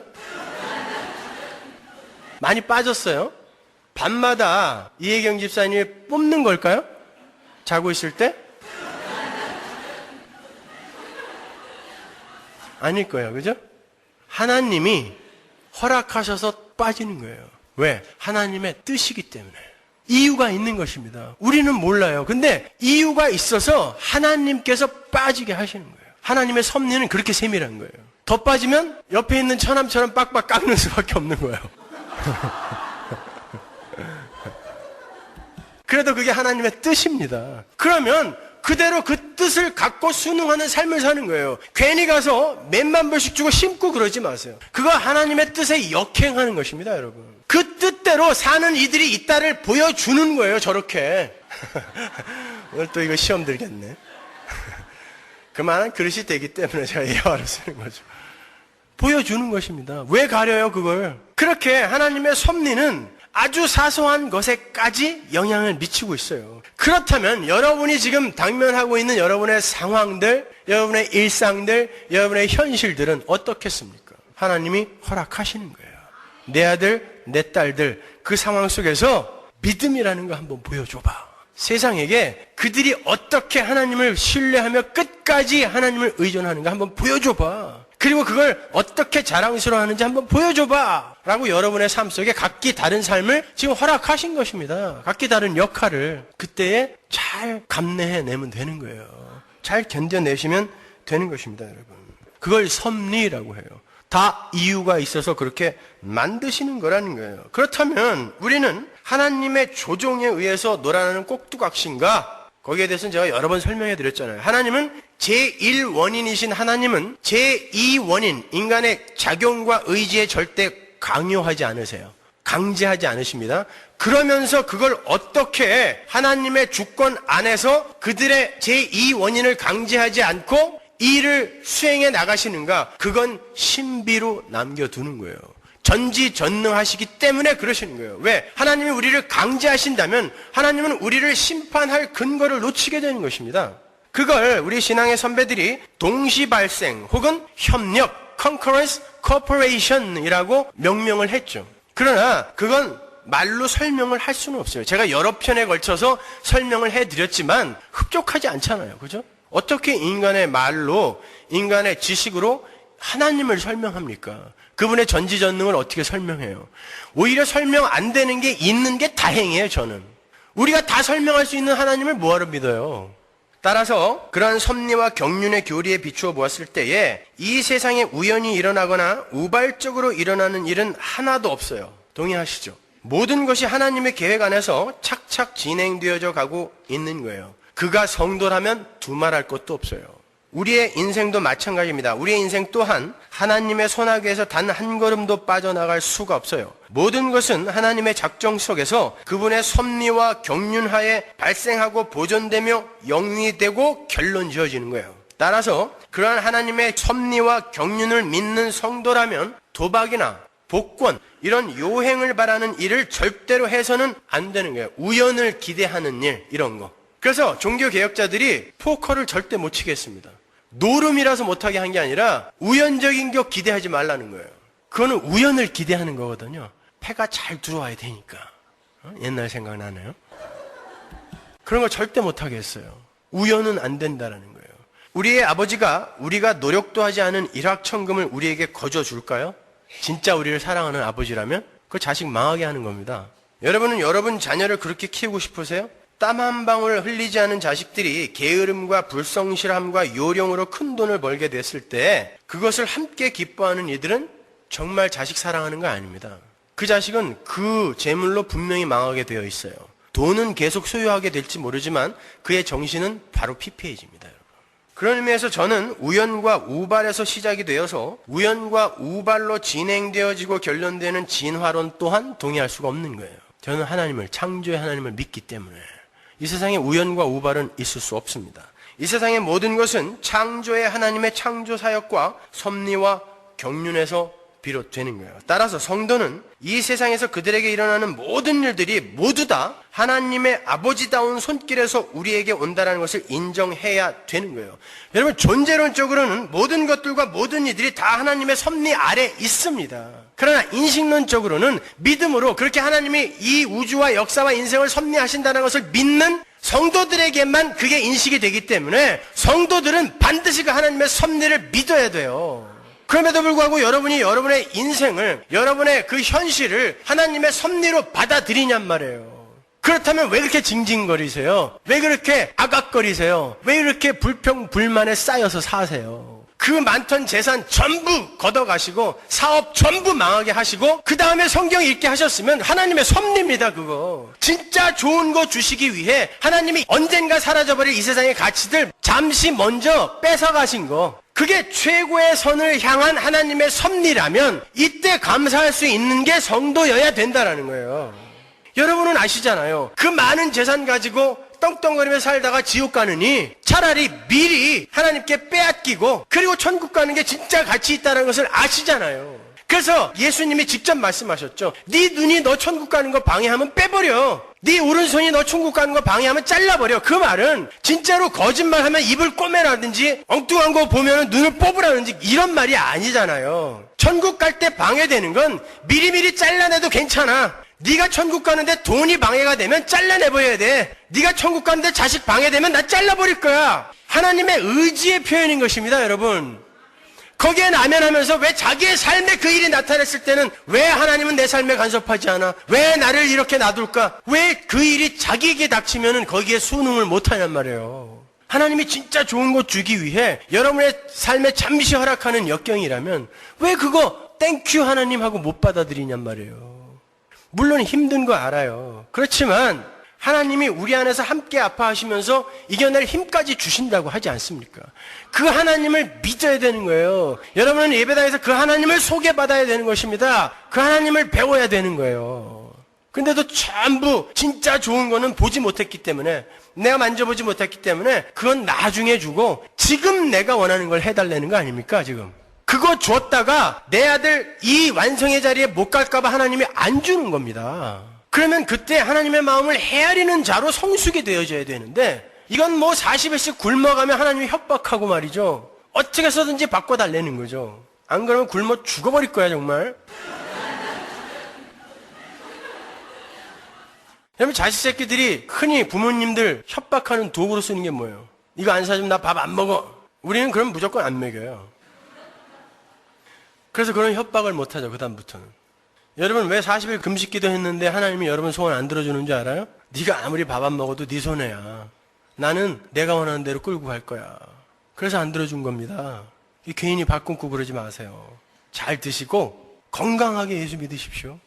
많이 빠졌어요. 밤마다 이혜경 집사님이 뽑는 걸까요? 자고 있을 때? 아닐 거예요. 그죠? 하나님이 허락하셔서 빠지는 거예요. 왜? 하나님의 뜻이기 때문에. 이유가 있는 것입니다. 우리는 몰라요. 근데 이유가 있어서 하나님께서 빠지게 하시는 거예요. 하나님의 섭리는 그렇게 세밀한 거예요. 더 빠지면 옆에 있는 처남처럼 빡빡 깎는 수밖에 없는 거예요. 그래도 그게 하나님의 뜻입니다. 그러면 그대로 그 뜻을 갖고 순응하는 삶을 사는 거예요. 괜히 가서 몇만 불씩 주고 심고 그러지 마세요. 그거 하나님의 뜻에 역행하는 것입니다, 여러분. 그 뜻대로 사는 이들이 있다를 보여주는 거예요, 저렇게. 오늘 또 이거 시험 들겠네. 그만한 그릇이 되기 때문에 제가 예화로 쓰는 거죠. 보여주는 것입니다. 왜 가려요, 그걸? 그렇게 하나님의 섭리는 아주 사소한 것에까지 영향을 미치고 있어요. 그렇다면 여러분이 지금 당면하고 있는 여러분의 상황들, 여러분의 일상들, 여러분의 현실들은 어떻겠습니까? 하나님이 허락하시는 거예요. 내 아들, 내 딸들 그 상황 속에서 믿음이라는 거 한번 보여줘봐. 세상에게 그들이 어떻게 하나님을 신뢰하며 끝까지 하나님을 의존하는가 한번 보여줘봐. 그리고 그걸 어떻게 자랑스러워하는지 한번 보여줘봐 라고 여러분의 삶 속에 각기 다른 삶을 지금 허락하신 것입니다. 각기 다른 역할을 그때에 잘 감내해내면 되는 거예요. 잘 견뎌내시면 되는 것입니다, 여러분. 그걸 섭리라고 해요. 다 이유가 있어서 그렇게 만드시는 거라는 거예요. 그렇다면 우리는 하나님의 조종에 의해서 놀아나는 꼭두각시인가? 거기에 대해서는 제가 여러 번 설명해 드렸잖아요. 하나님은 제1원인이신 하나님은 제2원인, 인간의 작용과 의지에 절대 강요하지 않으세요. 강제하지 않으십니다. 그러면서 그걸 어떻게 하나님의 주권 안에서 그들의 제2원인을 강제하지 않고 일을 수행해 나가시는가? 그건 신비로 남겨두는 거예요. 전지전능하시기 때문에 그러시는 거예요. 왜? 하나님이 우리를 강제하신다면 하나님은 우리를 심판할 근거를 놓치게 되는 것입니다. 그걸 우리 신앙의 선배들이 동시발생 혹은 협력, concurrence, cooperation이라고 명명을 했죠. 그러나 그건 말로 설명을 할 수는 없어요. 제가 여러 편에 걸쳐서 설명을 해드렸지만 흡족하지 않잖아요. 그죠? 어떻게 인간의 말로, 인간의 지식으로 하나님을 설명합니까? 그분의 전지전능을 어떻게 설명해요? 오히려 설명 안 되는 게 있는 게 다행이에요, 저는. 우리가 다 설명할 수 있는 하나님을 뭐하러 믿어요? 따라서 그러한 섭리와 경륜의 교리에 비추어 보았을 때에 이 세상에 우연히 일어나거나 우발적으로 일어나는 일은 하나도 없어요. 동의하시죠? 모든 것이 하나님의 계획 안에서 착착 진행되어져 가고 있는 거예요. 그가 성도라면 두말할 것도 없어요. 우리의 인생도 마찬가지입니다. 우리의 인생 또한 하나님의 손아귀에서 단 한 걸음도 빠져나갈 수가 없어요. 모든 것은 하나님의 작정 속에서 그분의 섭리와 경륜하에 발생하고 보존되며 영위되고 결론 지어지는 거예요. 따라서 그러한 하나님의 섭리와 경륜을 믿는 성도라면 도박이나 복권 이런 요행을 바라는 일을 절대로 해서는 안 되는 거예요. 우연을 기대하는 일 이런 거. 그래서 종교개혁자들이 포커를 절대 못 치게 했습니다. 노름이라서 못하게 한 게 아니라 우연적인 거 기대하지 말라는 거예요. 그거는 우연을 기대하는 거거든요. 패가 잘 들어와야 되니까. 옛날 생각나네요. 그런 거 절대 못하게 했어요. 우연은 안 된다라는 거예요. 우리의 아버지가 우리가 노력도 하지 않은 일확천금을 우리에게 거저 줄까요? 진짜 우리를 사랑하는 아버지라면 그 자식 망하게 하는 겁니다. 여러분은 여러분 자녀를 그렇게 키우고 싶으세요? 땀 한 방울 흘리지 않은 자식들이 게으름과 불성실함과 요령으로 큰 돈을 벌게 됐을 때 그것을 함께 기뻐하는 이들은 정말 자식 사랑하는 거 아닙니다. 그 자식은 그 재물로 분명히 망하게 되어 있어요. 돈은 계속 소유하게 될지 모르지만 그의 정신은 바로 피폐해집니다. 여러분. 그런 의미에서 저는 우연과 우발에서 시작이 되어서 우연과 우발로 진행되어지고 결론되는 진화론 또한 동의할 수가 없는 거예요. 저는 하나님을, 창조의 하나님을 믿기 때문에 이 세상에 우연과 우발은 있을 수 없습니다. 이 세상의 모든 것은 창조의 하나님의 창조 사역과 섭리와 경륜에서 비롯되는 거예요. 따라서 성도는 이 세상에서 그들에게 일어나는 모든 일들이 모두 다 하나님의 아버지다운 손길에서 우리에게 온다는 것을 인정해야 되는 거예요. 여러분, 존재론적으로는 모든 것들과 모든 이들이 다 하나님의 섭리 아래 있습니다. 그러나 인식론적으로는 믿음으로 그렇게 하나님이 이 우주와 역사와 인생을 섭리하신다는 것을 믿는 성도들에게만 그게 인식이 되기 때문에 성도들은 반드시 그 하나님의 섭리를 믿어야 돼요. 그럼에도 불구하고 여러분이 여러분의 인생을, 여러분의 그 현실을 하나님의 섭리로 받아들이냔 말이에요. 그렇다면 왜 그렇게 징징거리세요? 왜 그렇게 아각거리세요? 왜 이렇게 불평불만에 쌓여서 사세요? 그 많던 재산 전부 걷어가시고 사업 전부 망하게 하시고 그 다음에 성경 읽게 하셨으면 하나님의 섭리입니다. 그거 진짜 좋은 거 주시기 위해 하나님이 언젠가 사라져버릴 이 세상의 가치들 잠시 먼저 뺏어가신 거, 그게 최고의 선을 향한 하나님의 섭리라면 이때 감사할 수 있는 게 성도여야 된다라는 거예요. 여러분은 아시잖아요. 그 많은 재산 가지고 떵떵거리며 살다가 지옥 가느니 차라리 미리 하나님께 빼앗기고 그리고 천국 가는 게 진짜 가치 있다는 것을 아시잖아요. 그래서 예수님이 직접 말씀하셨죠. 네 눈이 너 천국 가는 거 방해하면 빼버려. 네 오른손이 너 천국 가는 거 방해하면 잘라버려. 그 말은 진짜로 거짓말하면 입을 꼬매라든지 엉뚱한 거 보면 눈을 뽑으라든지 이런 말이 아니잖아요. 천국 갈 때 방해되는 건 미리미리 잘라내도 괜찮아. 네가 천국 가는데 돈이 방해가 되면 잘라내버려야 돼. 네가 천국 가는데 자식 방해되면 나 잘라버릴 거야. 하나님의 의지의 표현인 것입니다, 여러분. 거기에 남연하면서 왜 자기의 삶에 그 일이 나타났을 때는 왜 하나님은 내 삶에 간섭하지 않아? 왜 나를 이렇게 놔둘까? 왜 그 일이 자기에게 닥치면은 거기에 순응을 못하냔 말이에요. 하나님이 진짜 좋은 것 주기 위해 여러분의 삶에 잠시 허락하는 역경이라면 왜 그거 땡큐 하나님 하고 못 받아들이냔 말이에요. 물론 힘든 거 알아요. 그렇지만 하나님이 우리 안에서 함께 아파하시면서 이겨낼 힘까지 주신다고 하지 않습니까? 그 하나님을 믿어야 되는 거예요. 여러분은 예배당에서 그 하나님을 소개받아야 되는 것입니다. 그 하나님을 배워야 되는 거예요. 근데도 전부 진짜 좋은 거는 보지 못했기 때문에, 내가 만져보지 못했기 때문에 그건 나중에 주고 지금 내가 원하는 걸 해달라는 거 아닙니까? 지금 그거 줬다가 내 아들 이 완성의 자리에 못 갈까 봐 하나님이 안 주는 겁니다. 그러면 그때 하나님의 마음을 헤아리는 자로 성숙이 되어져야 되는데, 이건 뭐 40일씩 굶어가면 하나님이 협박하고 말이죠. 어떻게 해서든지 바꿔달라는 거죠. 안 그러면 굶어 죽어버릴 거야 정말. 여러분, 자식 새끼들이 흔히 부모님들 협박하는 도구로 쓰는 게 뭐예요? 이거 안 사주면 나 밥 안 먹어. 우리는 그럼 무조건 안 먹여요. 그래서 그런 협박을 못하죠, 그 다음부터는. 여러분, 왜 40일 금식기도 했는데 하나님이 여러분 소원 안 들어주는 줄 알아요? 네가 아무리 밥 안 먹어도 네 손해야. 나는 내가 원하는 대로 끌고 갈 거야. 그래서 안 들어준 겁니다. 괜히 밥 굶고 그러지 마세요. 잘 드시고 건강하게 예수 믿으십시오.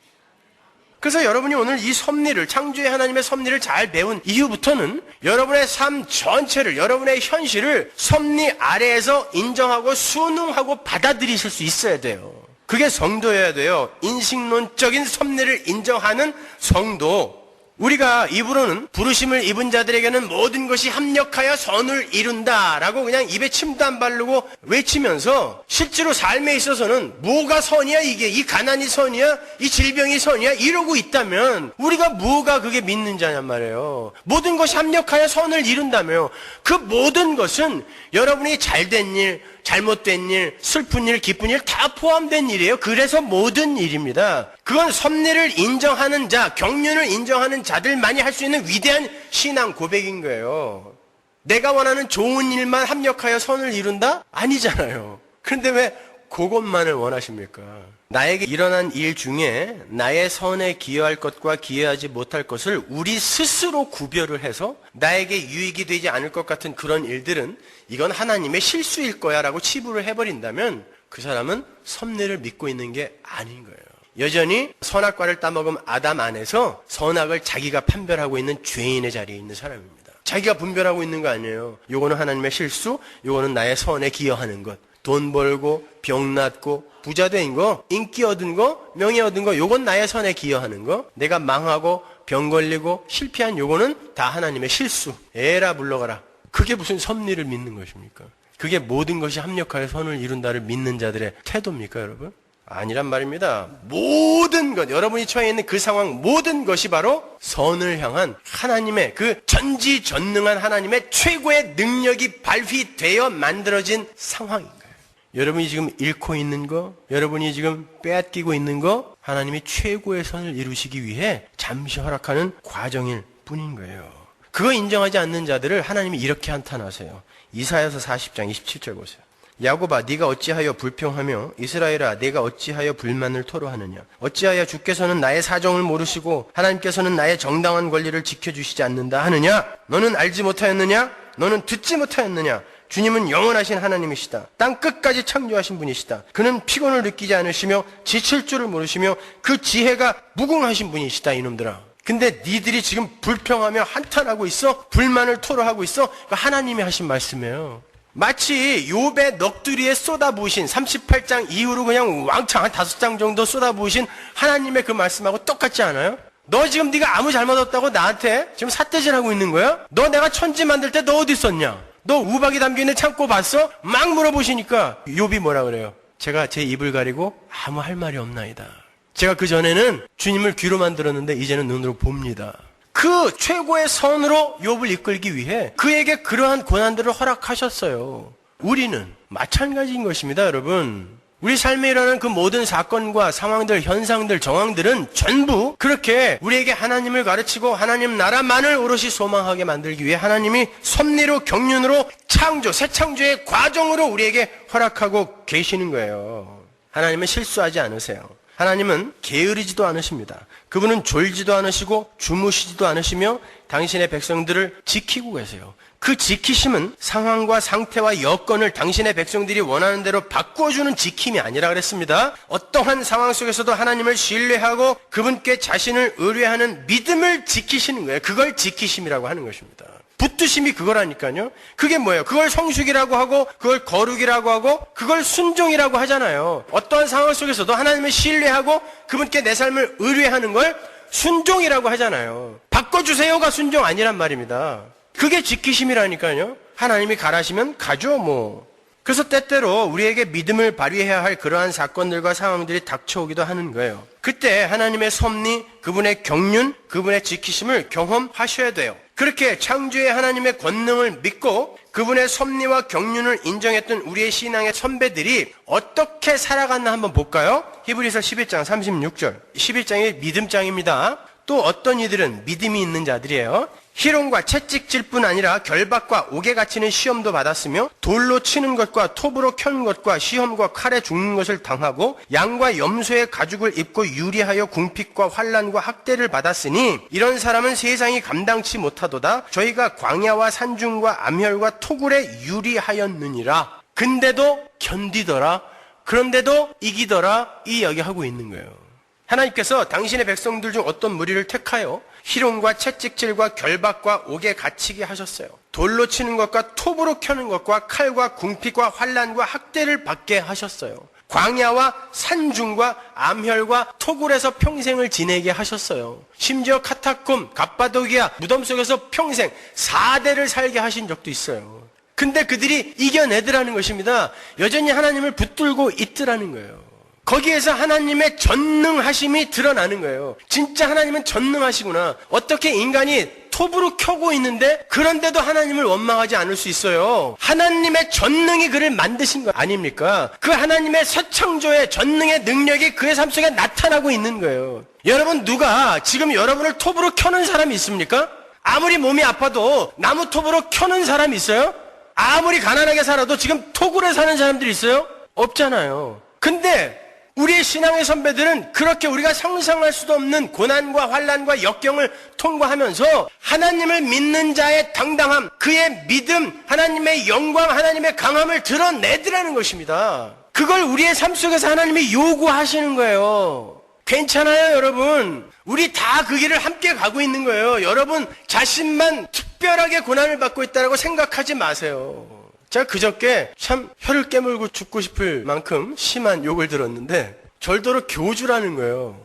그래서 여러분이 오늘 이 섭리를, 창조의 하나님의 섭리를 잘 배운 이후부터는 여러분의 삶 전체를, 여러분의 현실을 섭리 아래에서 인정하고 순응하고 받아들이실 수 있어야 돼요. 그게 성도여야 돼요. 인식론적인 섭리를 인정하는 성도. 우리가 입으로는 부르심을 입은 자들에게는 모든 것이 합력하여 선을 이룬다라고 그냥 입에 침도 안 바르고 외치면서 실제로 삶에 있어서는 뭐가 선이야, 이게 이 가난이 선이야, 이 질병이 선이야 이러고 있다면 우리가 뭐가 그게 믿는 자냔 말이에요. 모든 것이 합력하여 선을 이룬다며, 그 모든 것은 여러분이 잘된 일, 잘못된 일, 슬픈 일, 기쁜 일 다 포함된 일이에요. 그래서 모든 일입니다. 그건 섭리를 인정하는 자, 경륜을 인정하는 자들만이 할 수 있는 위대한 신앙 고백인 거예요. 내가 원하는 좋은 일만 합력하여 선을 이룬다? 아니잖아요. 그런데 왜 그것만을 원하십니까? 나에게 일어난 일 중에 나의 선에 기여할 것과 기여하지 못할 것을 우리 스스로 구별을 해서 나에게 유익이 되지 않을 것 같은 그런 일들은 이건 하나님의 실수일 거야 라고 치부를 해버린다면 그 사람은 섭리를 믿고 있는 게 아닌 거예요. 여전히 선악과를 따먹은 아담 안에서 선악을 자기가 판별하고 있는 죄인의 자리에 있는 사람입니다. 자기가 분별하고 있는 거 아니에요. 요거는 하나님의 실수, 요거는 나의 선에 기여하는 것. 돈 벌고 병 낫고 부자 된 거, 인기 얻은 거, 명예 얻은 거, 요건 나의 선에 기여하는 거. 내가 망하고 병 걸리고 실패한 요거는 다 하나님의 실수. 에라 물러가라. 그게 무슨 섭리를 믿는 것입니까? 그게 모든 것이 합력하여 선을 이룬다를 믿는 자들의 태도입니까, 여러분? 아니란 말입니다. 모든 것, 여러분이 처해 있는 그 상황, 모든 것이 바로 선을 향한 하나님의 그 전지전능한 하나님의 최고의 능력이 발휘되어 만들어진 상황인 거예요. 여러분이 지금 잃고 있는 거, 여러분이 지금 빼앗기고 있는 거, 하나님이 최고의 선을 이루시기 위해 잠시 허락하는 과정일 뿐인 거예요. 그거 인정하지 않는 자들을 하나님이 이렇게 한탄하세요. 이사야서 40장 27절 보세요. 야곱아, 네가 어찌하여 불평하며 이스라엘아, 네가 어찌하여 불만을 토로하느냐? 어찌하여 주께서는 나의 사정을 모르시고 하나님께서는 나의 정당한 권리를 지켜주시지 않는다 하느냐? 너는 알지 못하였느냐? 너는 듣지 못하였느냐? 주님은 영원하신 하나님이시다. 땅 끝까지 창조하신 분이시다. 그는 피곤을 느끼지 않으시며 지칠 줄을 모르시며 그 지혜가 무궁하신 분이시다, 이놈들아. 근데 니들이 지금 불평하며 한탄하고 있어? 불만을 토로하고 있어? 하나님이 하신 말씀이에요. 마치 욥의 넋두리에 쏟아부으신 38장 이후로 그냥 왕창 한 5장 정도 쏟아부으신 하나님의 그 말씀하고 똑같지 않아요? 너 지금 네가 아무 잘못 없다고 나한테 지금 삿대질하고 있는 거야? 너 내가 천지 만들 때 너 어디 있었냐? 너 우박이 담겨있는 창고 봤어? 막 물어보시니까 욥이 뭐라 그래요? 제가 제 입을 가리고 아무 할 말이 없나이다. 제가 그 전에는 주님을 귀로만 들었는데 이제는 눈으로 봅니다. 그 최고의 선으로 욥을 이끌기 위해 그에게 그러한 고난들을 허락하셨어요. 우리는 마찬가지인 것입니다, 여러분. 우리 삶에 일어나는 그 모든 사건과 상황들, 현상들, 정황들은 전부 그렇게 우리에게 하나님을 가르치고 하나님 나라만을 오롯이 소망하게 만들기 위해 하나님이 섭리로 경륜으로 창조, 새 창조의 과정으로 우리에게 허락하고 계시는 거예요. 하나님은 실수하지 않으세요. 하나님은 게으르지도 않으십니다. 그분은 졸지도 않으시고 주무시지도 않으시며 당신의 백성들을 지키고 계세요. 그 지키심은 상황과 상태와 여건을 당신의 백성들이 원하는 대로 바꾸어주는 지킴이 아니라 그랬습니다. 어떠한 상황 속에서도 하나님을 신뢰하고 그분께 자신을 의뢰하는 믿음을 지키시는 거예요. 그걸 지키심이라고 하는 것입니다. 붙드심이 그거라니까요. 그게 뭐예요? 그걸 성숙이라고 하고 그걸 거룩이라고 하고 그걸 순종이라고 하잖아요. 어떠한 상황 속에서도 하나님을 신뢰하고 그분께 내 삶을 의뢰하는 걸 순종이라고 하잖아요. 바꿔주세요가 순종 아니란 말입니다. 그게 지키심이라니까요. 하나님이 가라시면 가죠 뭐. 그래서 때때로 우리에게 믿음을 발휘해야 할 그러한 사건들과 상황들이 닥쳐오기도 하는 거예요. 그때 하나님의 섭리, 그분의 경륜, 그분의 지키심을 경험하셔야 돼요. 그렇게 창조의 하나님의 권능을 믿고 그분의 섭리와 경륜을 인정했던 우리의 신앙의 선배들이 어떻게 살아갔나 한번 볼까요? 히브리서 11장 36절. 11장이 믿음장입니다. 또 어떤 이들은 믿음이 있는 자들이에요. 희롱과 채찍질 뿐 아니라 결박과 옥에 갇히는 시험도 받았으며 돌로 치는 것과 톱으로 켜는 것과 시험과 칼에 죽는 것을 당하고 양과 염소의 가죽을 입고 유리하여 궁핍과 환난과 학대를 받았으니 이런 사람은 세상이 감당치 못하도다. 저희가 광야와 산중과 암혈과 토굴에 유리하였느니라. 근데도 견디더라. 그런데도 이기더라. 이 이야기하고 있는 거예요. 하나님께서 당신의 백성들 중 어떤 무리를 택하여 희롱과 채찍질과 결박과 옥에 갇히게 하셨어요. 돌로 치는 것과 톱으로 켜는 것과 칼과 궁핍과 환난과 학대를 받게 하셨어요. 광야와 산중과 암혈과 토굴에서 평생을 지내게 하셨어요. 심지어 카타콤, 갑바도기아, 무덤 속에서 평생 4대를 살게 하신 적도 있어요. 근데 그들이 이겨내더라는 것입니다. 여전히 하나님을 붙들고 있더라는 거예요. 거기에서 하나님의 전능하심이 드러나는 거예요. 진짜 하나님은 전능하시구나. 어떻게 인간이 톱으로 켜고 있는데 그런데도 하나님을 원망하지 않을 수 있어요. 하나님의 전능이 그를 만드신 거 아닙니까? 그 하나님의 새 창조의 전능의 능력이 그의 삶 속에 나타나고 있는 거예요. 여러분, 누가 지금 여러분을 톱으로 켜는 사람이 있습니까? 아무리 몸이 아파도 나무 톱으로 켜는 사람이 있어요? 아무리 가난하게 살아도 지금 토굴에 사는 사람들이 있어요? 없잖아요. 근데 우리의 신앙의 선배들은 그렇게 우리가 상상할 수도 없는 고난과 환난과 역경을 통과하면서 하나님을 믿는 자의 당당함, 그의 믿음, 하나님의 영광, 하나님의 강함을 드러내더라는 것입니다. 그걸 우리의 삶 속에서 하나님이 요구하시는 거예요. 괜찮아요, 여러분. 우리 다 그 길을 함께 가고 있는 거예요. 여러분 자신만 특별하게 고난을 받고 있다고 생각하지 마세요. 제가 그저께 참 혀를 깨물고 죽고 싶을 만큼 심한 욕을 들었는데 절더러 교주라는 거예요.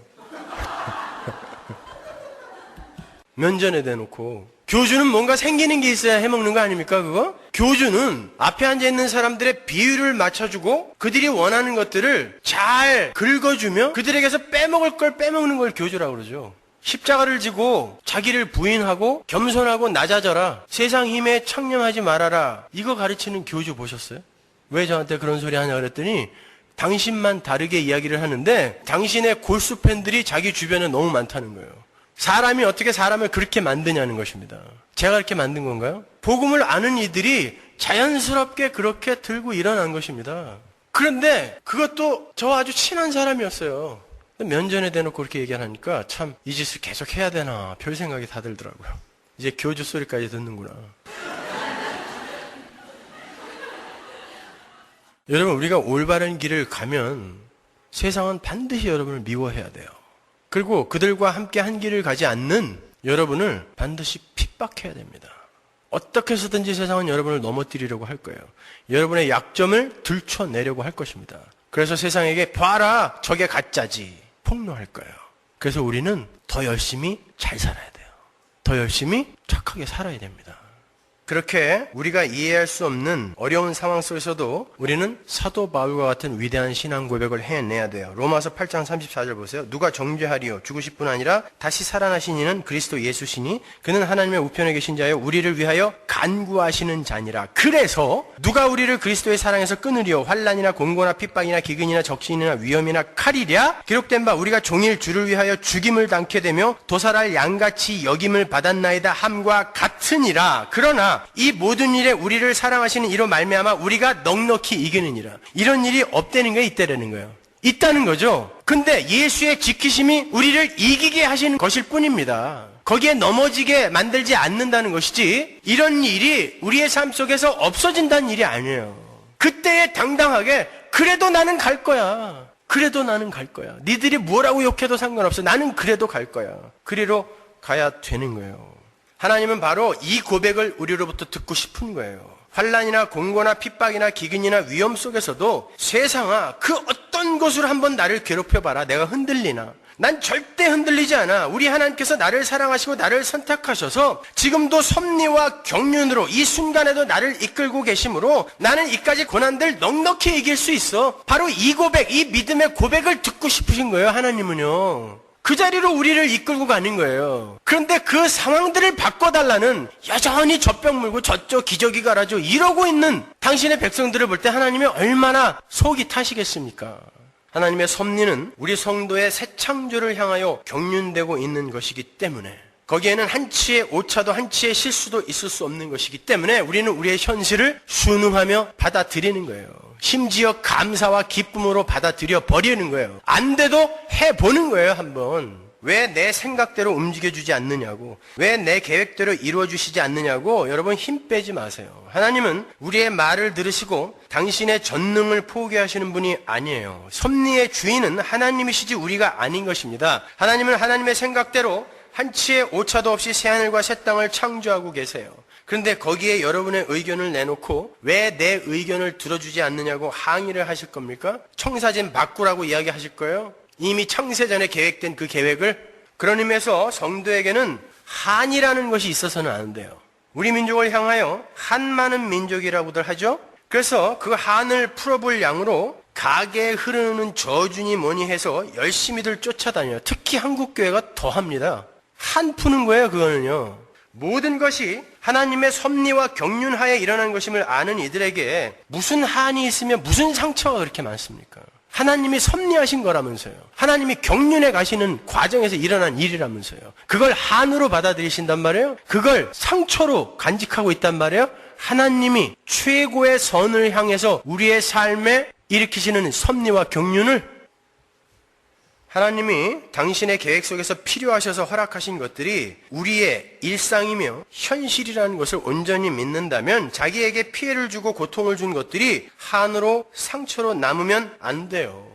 면전에 대놓고. 교주는 뭔가 생기는 게 있어야 해먹는 거 아닙니까, 그거? 교주는 앞에 앉아있는 사람들의 비율을 맞춰주고 그들이 원하는 것들을 잘 긁어주며 그들에게서 빼먹을 걸 빼먹는 걸 교주라고 그러죠. 십자가를 지고 자기를 부인하고 겸손하고 낮아져라. 세상 힘에 청렴하지 말아라. 이거 가르치는 교주 보셨어요? 왜 저한테 그런 소리 하냐 그랬더니 당신만 다르게 이야기를 하는데 당신의 골수 팬들이 자기 주변에 너무 많다는 거예요. 사람이 어떻게 사람을 그렇게 만드냐는 것입니다. 제가 그렇게 만든 건가요? 복음을 아는 이들이 자연스럽게 그렇게 들고 일어난 것입니다. 그런데 그것도 저와 아주 친한 사람이었어요. 면전에 대놓고 그렇게 얘기하니까 참 이 짓을 계속 해야 되나 별 생각이 다 들더라고요. 이제 교주 소리까지 듣는구나. 여러분, 우리가 올바른 길을 가면 세상은 반드시 여러분을 미워해야 돼요. 그리고 그들과 함께 한 길을 가지 않는 여러분을 반드시 핍박해야 됩니다. 어떻게 해서든지 세상은 여러분을 넘어뜨리려고 할 거예요. 여러분의 약점을 들춰내려고 할 것입니다. 그래서 세상에게 봐라, 저게 가짜지, 폭로할 거예요. 그래서 우리는 더 열심히 잘 살아야 돼요. 더 열심히 착하게 살아야 됩니다. 그렇게 우리가 이해할 수 없는 어려운 상황 속에서도 우리는 사도 바울과 같은 위대한 신앙 고백을 해내야 돼요. 로마서 8장 34절 보세요. 누가 정죄하리요? 죽으실 뿐 아니라 다시 살아나신 이는 그리스도 예수시니 그는 하나님의 우편에 계신 자여 우리를 위하여 간구하시는 자니라. 그래서 누가 우리를 그리스도의 사랑에서 끊으리요? 환난이나 공고나 핍박이나 기근이나 적신이나 위험이나 칼이랴? 기록된 바 우리가 종일 주를 위하여 죽임을 당케 되며 도살할 양같이 여김을 받았나이다 함과 같으니라. 그러나 이 모든 일에 우리를 사랑하시는 이로 말미암아 우리가 넉넉히 이기느니라. 이런 일이 없다는 게 있다라는 거예요. 있다는 거죠. 근데 예수의 지키심이 우리를 이기게 하시는 것일 뿐입니다. 거기에 넘어지게 만들지 않는다는 것이지 이런 일이 우리의 삶 속에서 없어진다는 일이 아니에요. 그때에 당당하게 그래도 나는 갈 거야. 그래도 나는 갈 거야. 니들이 뭐라고 욕해도 상관없어. 나는 그래도 갈 거야. 그리로 가야 되는 거예요. 하나님은 바로 이 고백을 우리로부터 듣고 싶은 거예요. 환난이나 공고나 핍박이나 기근이나 위험 속에서도 세상아 그 어떤 것으로 한번 나를 괴롭혀봐라. 내가 흔들리나? 난 절대 흔들리지 않아. 우리 하나님께서 나를 사랑하시고 나를 선택하셔서 지금도 섭리와 경륜으로 이 순간에도 나를 이끌고 계심으로 나는 이까지 고난들 넉넉히 이길 수 있어. 바로 이 고백, 이 믿음의 고백을 듣고 싶으신 거예요. 하나님은요. 그 자리로 우리를 이끌고 가는 거예요. 그런데 그 상황들을 바꿔달라는 여전히 젖병 물고 저쪽 기저귀 갈아줘 이러고 있는 당신의 백성들을 볼 때 하나님이 얼마나 속이 타시겠습니까? 하나님의 섭리는 우리 성도의 새 창조를 향하여 경륜되고 있는 것이기 때문에 거기에는 한치의 오차도 한치의 실수도 있을 수 없는 것이기 때문에 우리는 우리의 현실을 순응하며 받아들이는 거예요. 심지어 감사와 기쁨으로 받아들여 버리는 거예요. 안 돼도 해보는 거예요, 한번. 왜 내 생각대로 움직여주지 않느냐고, 왜 내 계획대로 이루어주시지 않느냐고 여러분 힘 빼지 마세요. 하나님은 우리의 말을 들으시고 당신의 전능을 포기하시는 분이 아니에요. 섭리의 주인은 하나님이시지 우리가 아닌 것입니다. 하나님은 하나님의 생각대로 한치의 오차도 없이 새하늘과 새 땅을 창조하고 계세요. 그런데 거기에 여러분의 의견을 내놓고 왜 내 의견을 들어주지 않느냐고 항의를 하실 겁니까? 청사진 바꾸라고 이야기하실 거예요? 이미 창세전에 계획된 그 계획을? 그런 의미에서 성도에게는 한이라는 것이 있어서는 안 돼요. 우리 민족을 향하여 한 많은 민족이라고들 하죠? 그래서 그 한을 풀어볼 양으로 가게에 흐르는 저주니 뭐니 해서 열심히들 쫓아다녀요. 특히 한국교회가 더합니다. 한 푸는 거예요, 그거는요. 모든 것이 하나님의 섭리와 경륜하에 일어난 것임을 아는 이들에게 무슨 한이 있으면 무슨 상처가 그렇게 많습니까? 하나님이 섭리하신 거라면서요. 하나님이 경륜해 가시는 과정에서 일어난 일이라면서요. 그걸 한으로 받아들이신단 말이에요. 그걸 상처로 간직하고 있단 말이에요. 하나님이 최고의 선을 향해서 우리의 삶에 일으키시는 섭리와 경륜을 하나님이 당신의 계획 속에서 필요하셔서 허락하신 것들이 우리의 일상이며 현실이라는 것을 온전히 믿는다면 자기에게 피해를 주고 고통을 준 것들이 한으로 상처로 남으면 안 돼요.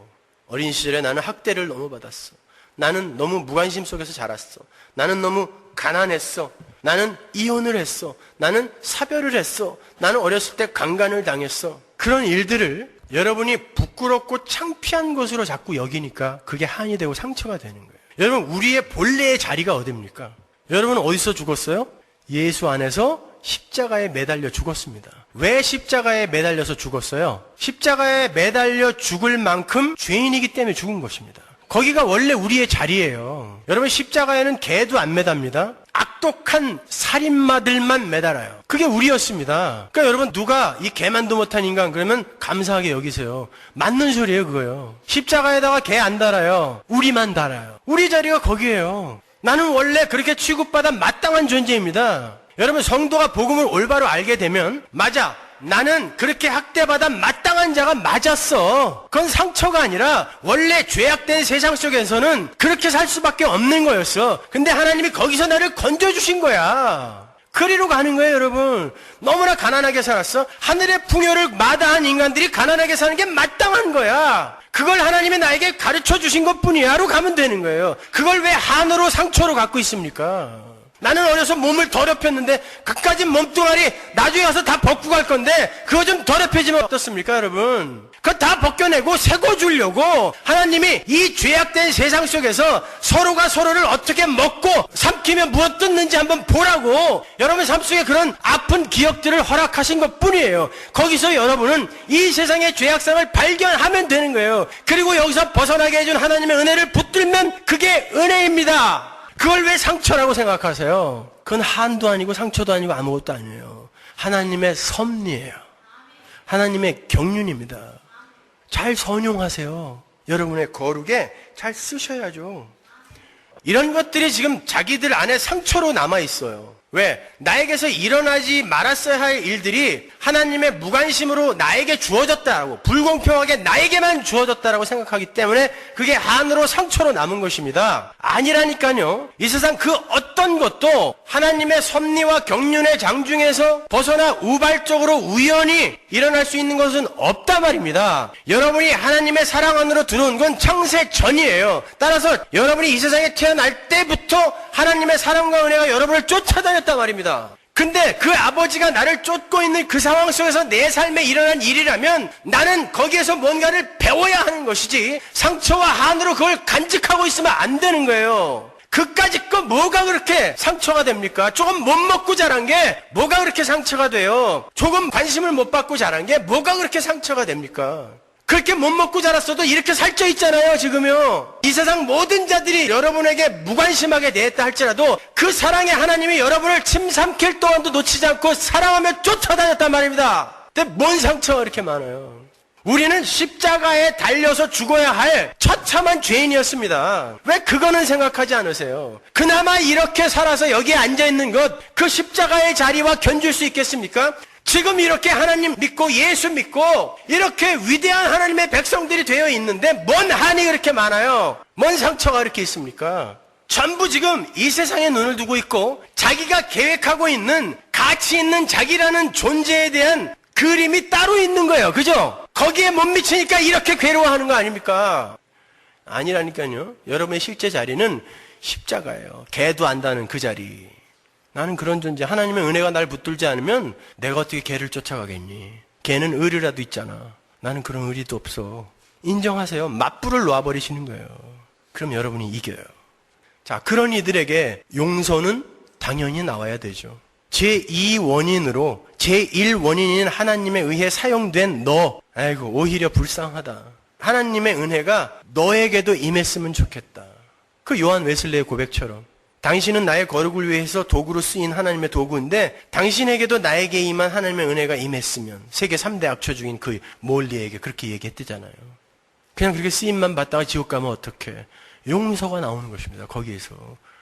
어린 시절에 나는 학대를 너무 받았어. 나는 너무 무관심 속에서 자랐어. 나는 너무 가난했어. 나는 이혼을 했어. 나는 사별을 했어. 나는 어렸을 때 강간을 당했어. 그런 일들을 여러분이 부끄럽고 창피한 것으로 자꾸 여기니까 그게 한이 되고 상처가 되는 거예요. 여러분, 우리의 본래의 자리가 어디입니까? 여러분은 어디서 죽었어요? 예수 안에서 십자가에 매달려 죽었습니다. 왜 십자가에 매달려서 죽었어요? 십자가에 매달려 죽을 만큼 죄인이기 때문에 죽은 것입니다. 거기가 원래 우리의 자리예요. 여러분, 십자가에는 개도 안 매답니다. 악독한 살인마들만 매달아요. 그게 우리였습니다. 그러니까 여러분, 누가 이 개만도 못한 인간 그러면 감사하게 여기세요. 맞는 소리예요, 그거요. 십자가에다가 개 안 달아요. 우리만 달아요. 우리 자리가 거기예요. 나는 원래 그렇게 취급받아 마땅한 존재입니다. 여러분, 성도가 복음을 올바로 알게 되면, 맞아, 나는 그렇게 학대받아 마땅한 자가 맞았어. 그건 상처가 아니라 원래 죄악된 세상 속에서는 그렇게 살 수밖에 없는 거였어. 근데 하나님이 거기서 나를 건져주신 거야. 그리로 가는 거예요, 여러분. 너무나 가난하게 살았어. 하늘의 풍요를 마다한 인간들이 가난하게 사는 게 마땅한 거야. 그걸 하나님이 나에게 가르쳐 주신 것뿐이야로 가면 되는 거예요. 그걸 왜 한으로 상처로 갖고 있습니까? 나는 어려서 몸을 더럽혔는데 그까짓 몸뚱아리 나중에 와서 다 벗고 갈 건데 그거 좀 더럽혀지면 어떻습니까, 여러분? 그거 다 벗겨내고 새겨주려고 하나님이 이 죄악된 세상 속에서 서로가 서로를 어떻게 먹고 삼키며 무엇 뜯는지 한번 보라고 여러분 삶 속에 그런 아픈 기억들을 허락하신 것뿐이에요. 거기서 여러분은 이 세상의 죄악성을 발견하면 되는 거예요. 그리고 여기서 벗어나게 해준 하나님의 은혜를 붙들면 그게 은혜입니다. 그걸 왜 상처라고 생각하세요? 그건 한도 아니고 상처도 아니고 아무것도 아니에요. 하나님의 섭리예요. 하나님의 경륜입니다. 잘 선용하세요. 여러분의 거룩에 잘 쓰셔야죠. 이런 것들이 지금 자기들 안에 상처로 남아있어요. 왜? 나에게서 일어나지 말았어야 할 일들이 하나님의 무관심으로 나에게 주어졌다라고, 불공평하게 나에게만 주어졌다라고 생각하기 때문에 그게 한으로 상처로 남은 것입니다. 아니라니까요. 이 세상 그 어떤 것도 하나님의 섭리와 경륜의 장중에서 벗어나 우발적으로 우연히 일어날 수 있는 것은 없단 말입니다. 여러분이 하나님의 사랑 안으로 들어온 건 창세 전이에요. 따라서 여러분이 이 세상에 태어날 때부터 하나님의 사랑과 은혜가 여러분을 쫓아다녔단 말입니다. 근데 그 아버지가 나를 쫓고 있는 그 상황 속에서 내 삶에 일어난 일이라면 나는 거기에서 뭔가를 배워야 하는 것이지 상처와 한으로 그걸 간직하고 있으면 안 되는 거예요. 그까짓 거 뭐가 그렇게 상처가 됩니까? 조금 못 먹고 자란 게 뭐가 그렇게 상처가 돼요? 조금 관심을 못 받고 자란 게 뭐가 그렇게 상처가 됩니까? 그렇게 못 먹고 자랐어도 이렇게 살쪄 있잖아요, 지금요. 이 세상 모든 자들이 여러분에게 무관심하게 대했다 할지라도 그 사랑의 하나님이 여러분을 침 삼킬 동안도 놓치지 않고 사랑하며 쫓아다녔단 말입니다. 근데 뭔 상처가 이렇게 많아요? 우리는 십자가에 달려서 죽어야 할 처참한 죄인이었습니다. 왜 그거는 생각하지 않으세요? 그나마 이렇게 살아서 여기에 앉아있는 것, 그 십자가의 자리와 견줄 수 있겠습니까? 지금 이렇게 하나님 믿고 예수 믿고 이렇게 위대한 하나님의 백성들이 되어 있는데 뭔 한이 그렇게 많아요? 뭔 상처가 그렇게 있습니까? 전부 지금 이 세상에 눈을 두고 있고 자기가 계획하고 있는 가치 있는 자기라는 존재에 대한 그림이 따로 있는 거예요. 그죠? 거기에 못 미치니까 이렇게 괴로워하는 거 아닙니까? 아니라니까요. 여러분의 실제 자리는 십자가예요. 개도 안다는 그 자리. 나는 그런 존재. 하나님의 은혜가 날 붙들지 않으면 내가 어떻게 개를 쫓아가겠니? 개는 의리라도 있잖아. 나는 그런 의리도 없어. 인정하세요. 맞불을 놓아버리시는 거예요. 그럼 여러분이 이겨요. 자, 그런 이들에게 용서는 당연히 나와야 되죠. 제2원인으로 제1원인인 하나님에 의해 사용된 너, 아이고 오히려 불쌍하다. 하나님의 은혜가 너에게도 임했으면 좋겠다. 그 요한 웨슬레의 고백처럼 당신은 나의 거룩을 위해서 도구로 쓰인 하나님의 도구인데 당신에게도 나에게 임한 하나님의 은혜가 임했으면, 세계 3대 악처 중인 그 몰리에게 그렇게 얘기했대잖아요. 그냥 그렇게 쓰임만 받다가 지옥 가면 어떡해. 용서가 나오는 것입니다. 거기에서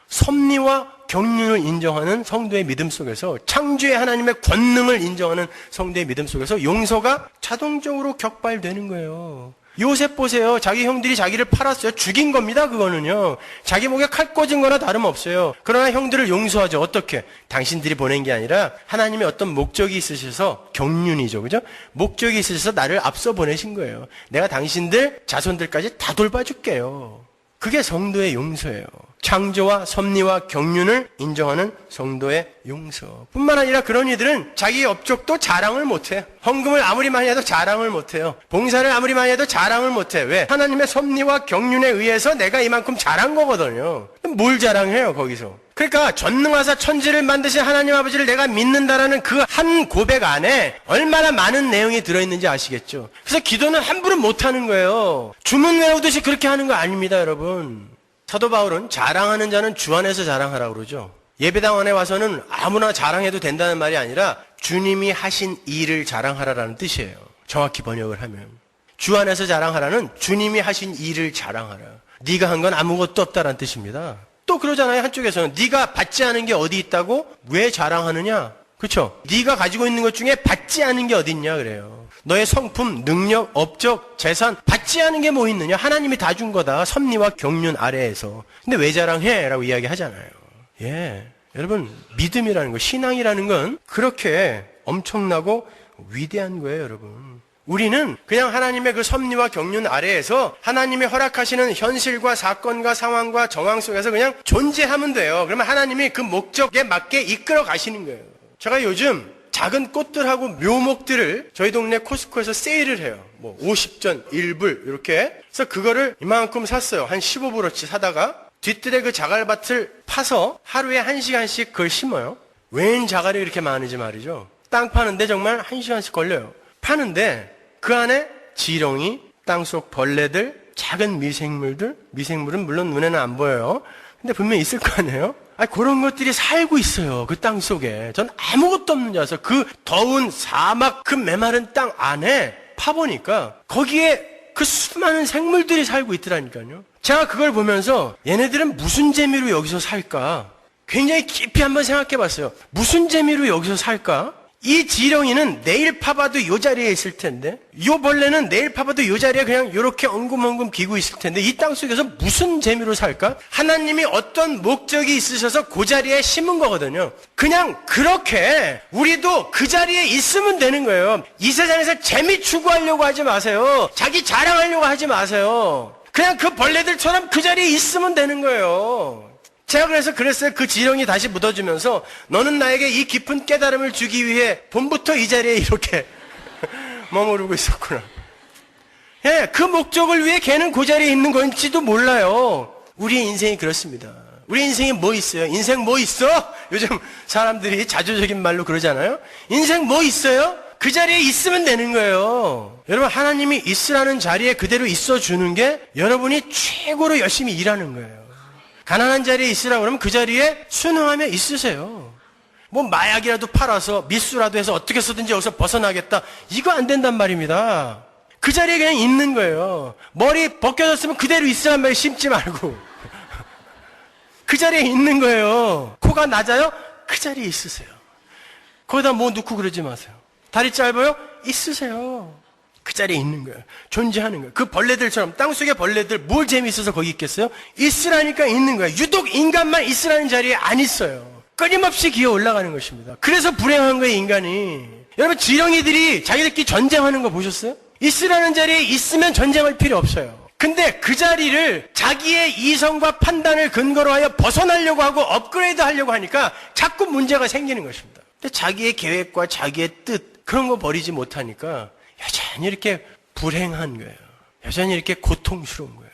섭리와 경륜을 인정하는 성도의 믿음 속에서, 창조의 하나님의 권능을 인정하는 성도의 믿음 속에서 용서가 자동적으로 격발되는 거예요. 요셉 보세요. 자기 형들이 자기를 팔았어요. 죽인 겁니다. 그거는요. 자기 목에 칼 꽂은 거나 다름없어요. 그러나 형들을 용서하죠. 어떻게? 당신들이 보낸 게 아니라 하나님의 어떤 목적이 있으셔서, 경륜이죠. 그죠? 목적이 있으셔서 나를 앞서 보내신 거예요. 내가 당신들 자손들까지 다 돌봐줄게요. 그게 성도의 용서예요. 창조와 섭리와 경륜을 인정하는 성도의 용서. 뿐만 아니라 그런 이들은 자기 업적도 자랑을 못해요. 헌금을 아무리 많이 해도 자랑을 못해요. 봉사를 아무리 많이 해도 자랑을 못해. 왜? 하나님의 섭리와 경륜에 의해서 내가 이만큼 잘한 거거든요. 뭘 자랑해요 거기서. 그러니까 전능하사 천지를 만드신 하나님 아버지를 내가 믿는다라는 그 한 고백 안에 얼마나 많은 내용이 들어있는지 아시겠죠? 그래서 기도는 함부로 못하는 거예요. 주문 외우듯이 그렇게 하는 거 아닙니다, 여러분. 사도 바울은 자랑하는 자는 주 안에서 자랑하라고 그러죠. 예배당 안에 와서는 아무나 자랑해도 된다는 말이 아니라 주님이 하신 일을 자랑하라라는 뜻이에요. 정확히 번역을 하면. 주 안에서 자랑하라는 주님이 하신 일을 자랑하라. 네가 한 건 아무것도 없다라는 뜻입니다. 또 그러잖아요. 한쪽에서는 네가 받지 않은 게 어디 있다고? 왜 자랑하느냐? 그렇죠? 네가 가지고 있는 것 중에 받지 않은 게 어디 있냐 그래요. 너의 성품, 능력, 업적, 재산 받지 않은 게 뭐 있느냐? 하나님이 다 준 거다. 섭리와 경륜 아래에서. 근데 왜 자랑해? 라고 이야기하잖아요. 예, 여러분 믿음이라는 거, 신앙이라는 건 그렇게 엄청나고 위대한 거예요, 여러분. 우리는 그냥 하나님의 그 섭리와 경륜 아래에서 하나님이 허락하시는 현실과 사건과 상황과 정황 속에서 그냥 존재하면 돼요. 그러면 하나님이 그 목적에 맞게 이끌어 가시는 거예요. 제가 요즘 작은 꽃들하고 묘목들을 저희 동네 코스코에서 세일을 해요. 뭐 50전 1불 이렇게. 그래서 그거를 이만큼 샀어요. 한 15불어치 사다가 뒤뜰에 그 자갈밭을 파서 하루에 1시간씩 그걸 심어요. 웬 자갈이 그렇게 많은지 말이죠. 땅 파는데 정말 1시간씩 걸려요. 파는데 그 안에 지렁이, 땅속 벌레들, 작은 미생물은 물론 눈에는 안 보여요. 근데 분명히 있을 거 아니에요? 그런 것들이 살고 있어요. 그 땅 속에. 전 아무것도 없는 줄 알았어요. 그 더운 사막, 그 메마른 땅 안에 파보니까 거기에 그 수많은 생물들이 살고 있더라니까요. 제가 그걸 보면서 얘네들은 무슨 재미로 여기서 살까? 굉장히 깊이 한번 생각해 봤어요. 무슨 재미로 여기서 살까? 이 지렁이는 내일 파봐도 이 자리에 있을 텐데, 이 벌레는 내일 파봐도 이 자리에 그냥 이렇게 엉금엉금 기고 있을 텐데, 이 땅 속에서 무슨 재미로 살까? 하나님이 어떤 목적이 있으셔서 그 자리에 심은 거거든요. 그냥 그렇게 우리도 그 자리에 있으면 되는 거예요. 이 세상에서 재미 추구하려고 하지 마세요. 자기 자랑하려고 하지 마세요. 그냥 그 벌레들처럼 그 자리에 있으면 되는 거예요. 제가 그랬어요. 그 지렁이 다시 묻어주면서 너는 나에게 이 깊은 깨달음을 주기 위해 봄부터 이 자리에 이렇게 머무르고 있었구나. 예, 그 목적을 위해 걔는 그 자리에 있는 건지도 몰라요. 우리의 인생이 그렇습니다. 우리 인생에 뭐 있어요? 인생 뭐 있어? 요즘 사람들이 자조적인 말로 그러잖아요. 인생 뭐 있어요? 그 자리에 있으면 되는 거예요. 여러분, 하나님이 있으라는 자리에 그대로 있어주는 게 여러분이 최고로 열심히 일하는 거예요. 가난한 자리에 있으라고 그러면 그 자리에 순응하며 있으세요. 뭐 마약이라도 팔아서 미수라도 해서 어떻게 해서든지 여기서 벗어나겠다. 이거 안 된단 말입니다. 그 자리에 그냥 있는 거예요. 머리 벗겨졌으면 그대로 있으란 말이에요. 심지 말고. 그 자리에 있는 거예요. 코가 낮아요? 그 자리에 있으세요. 거기다 뭐 넣고 그러지 마세요. 다리 짧아요? 있으세요. 그 자리에 있는 거예요. 존재하는 거예요. 그 벌레들처럼 땅속의 벌레들 뭘 재미있어서 거기 있겠어요? 있으라니까 있는 거예요. 유독 인간만 있으라는 자리에 안 있어요. 끊임없이 기어 올라가는 것입니다. 그래서 불행한 거예요, 인간이. 여러분, 지렁이들이 자기들끼리 전쟁하는 거 보셨어요? 있으라는 자리에 있으면 전쟁할 필요 없어요. 근데 그 자리를 자기의 이성과 판단을 근거로 하여 벗어나려고 하고 업그레이드 하려고 하니까 자꾸 문제가 생기는 것입니다. 근데 자기의 계획과 자기의 뜻, 그런 거 버리지 못하니까 여전히 이렇게 불행한 거예요. 여전히 이렇게 고통스러운 거예요.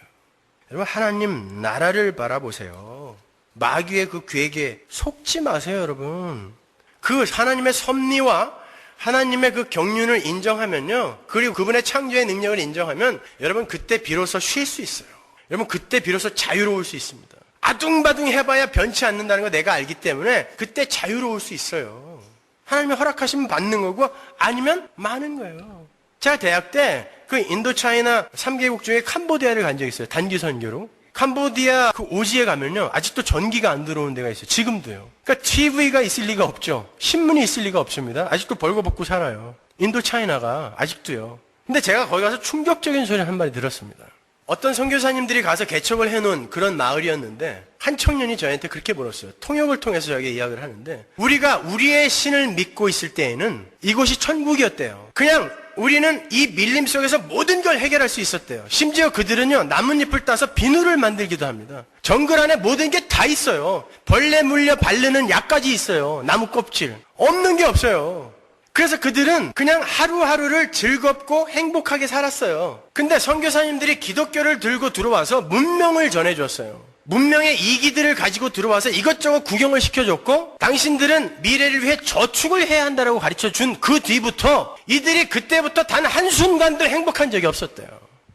여러분, 하나님 나라를 바라보세요. 마귀의 그 계획에 속지 마세요, 여러분. 그 하나님의 섭리와 하나님의 그 경륜을 인정하면요, 그리고 그분의 창조의 능력을 인정하면 여러분 그때 비로소 쉴 수 있어요. 여러분 그때 비로소 자유로울 수 있습니다. 아둥바둥 해봐야 변치 않는다는 거 내가 알기 때문에 그때 자유로울 수 있어요. 하나님이 허락하시면 받는 거고 아니면 마는 거예요. 제가 대학 때 그 인도차이나 3개국 중에 캄보디아를 간 적이 있어요. 단기 선교로. 캄보디아 그 오지에 가면요, 아직도 전기가 안 들어오는 데가 있어요. 지금도요. 그러니까 TV가 있을 리가 없죠. 신문이 있을 리가 없습니다. 아직도 벌거벗고 살아요. 인도차이나가 아직도요. 근데 제가 거기 가서 충격적인 소리 한 마디 들었습니다. 어떤 선교사님들이 가서 개척을 해놓은 그런 마을이었는데 한 청년이 저한테 그렇게 물었어요. 통역을 통해서 저에게 이야기를 하는데, 우리가 우리의 신을 믿고 있을 때에는 이곳이 천국이었대요. 그냥 우리는 이 밀림 속에서 모든 걸 해결할 수 있었대요. 심지어 그들은요, 나뭇잎을 따서 비누를 만들기도 합니다. 정글 안에 모든 게 다 있어요. 벌레 물려 바르는 약까지 있어요. 나무 껍질. 없는 게 없어요. 그래서 그들은 그냥 하루하루를 즐겁고 행복하게 살았어요. 근데 선교사님들이 기독교를 들고 들어와서 문명을 전해줬어요. 문명의 이기들을 가지고 들어와서 이것저것 구경을 시켜줬고, 당신들은 미래를 위해 저축을 해야 한다라고 가르쳐준 그 뒤부터 이들이 그때부터 단 한순간도 행복한 적이 없었대요.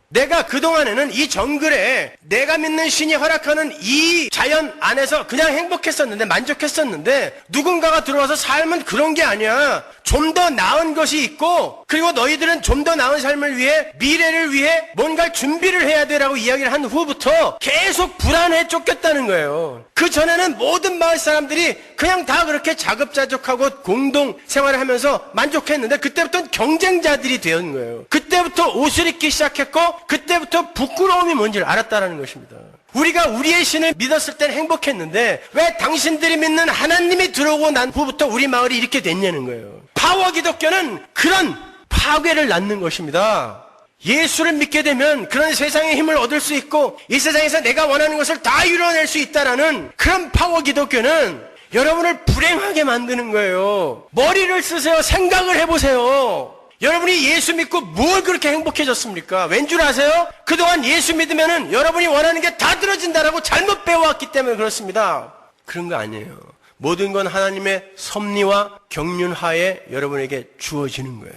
내가 그동안에는 이 정글에 내가 믿는 신이 허락하는 이 자연 안에서 그냥 행복했었는데, 만족했었는데, 누군가가 들어와서 삶은 그런 게 아니야. 좀 더 나은 것이 있고, 그리고 너희들은 좀 더 나은 삶을 위해, 미래를 위해 뭔가 준비를 해야 되라고 이야기를 한 후부터 계속 불안해 쫓겼다는 거예요. 그 전에는 모든 마을 사람들이 그냥 다 그렇게 자급자족하고 공동 생활을 하면서 만족했는데, 그때부터는 경쟁자들이 되는 거예요. 그때부터 옷을 입기 시작했고, 그때부터 부끄러움이 뭔지를 알았다는 것입니다. 우리가 우리의 신을 믿었을 땐 행복했는데 왜 당신들이 믿는 하나님이 들어오고 난 후부터 우리 마을이 이렇게 됐냐는 거예요. 파워 기독교는 그런 파괴를 낳는 것입니다. 예수를 믿게 되면 그런 세상의 힘을 얻을 수 있고 이 세상에서 내가 원하는 것을 다 이뤄낼 수 있다라는 그런 파워 기독교는 여러분을 불행하게 만드는 거예요. 머리를 쓰세요. 생각을 해보세요. 여러분이 예수 믿고 뭘 그렇게 행복해졌습니까? 왠 줄 아세요? 그동안 예수 믿으면은 여러분이 원하는 게 다 들어진다라고 잘못 배워왔기 때문에 그렇습니다. 그런 거 아니에요. 모든 건 하나님의 섭리와 경륜하에 여러분에게 주어지는 거예요.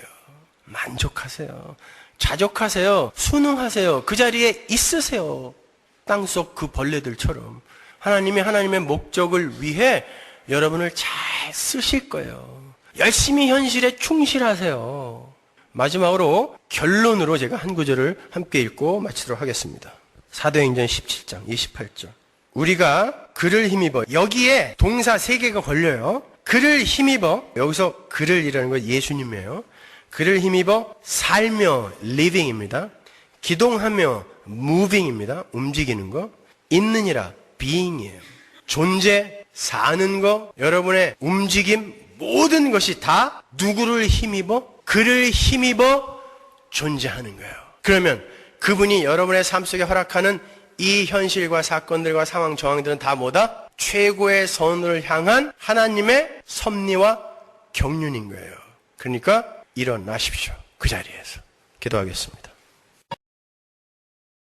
만족하세요. 자족하세요. 순응하세요. 그 자리에 있으세요. 땅속 그 벌레들처럼. 하나님이 하나님의 목적을 위해 여러분을 잘 쓰실 거예요. 열심히 현실에 충실하세요. 마지막으로 결론으로 제가 한 구절을 함께 읽고 마치도록 하겠습니다. 사도행전 17장 28절. 우리가 그를 힘입어, 여기에 동사 3개가 걸려요. 그를 힘입어, 여기서 그를이라는 건 예수님이에요. 그를 힘입어 살며 living입니다. 기동하며 moving입니다. 움직이는 거. 있느니라 being이에요. 존재, 사는 거, 여러분의 움직임, 모든 것이 다 누구를 힘입어? 그를 힘입어 존재하는 거예요. 그러면 그분이 여러분의 삶 속에 허락하는 이 현실과 사건들과 상황, 정황들은 다 뭐다? 최고의 선을 향한 하나님의 섭리와 경륜인 거예요. 그러니까 일어나십시오. 그 자리에서. 기도하겠습니다.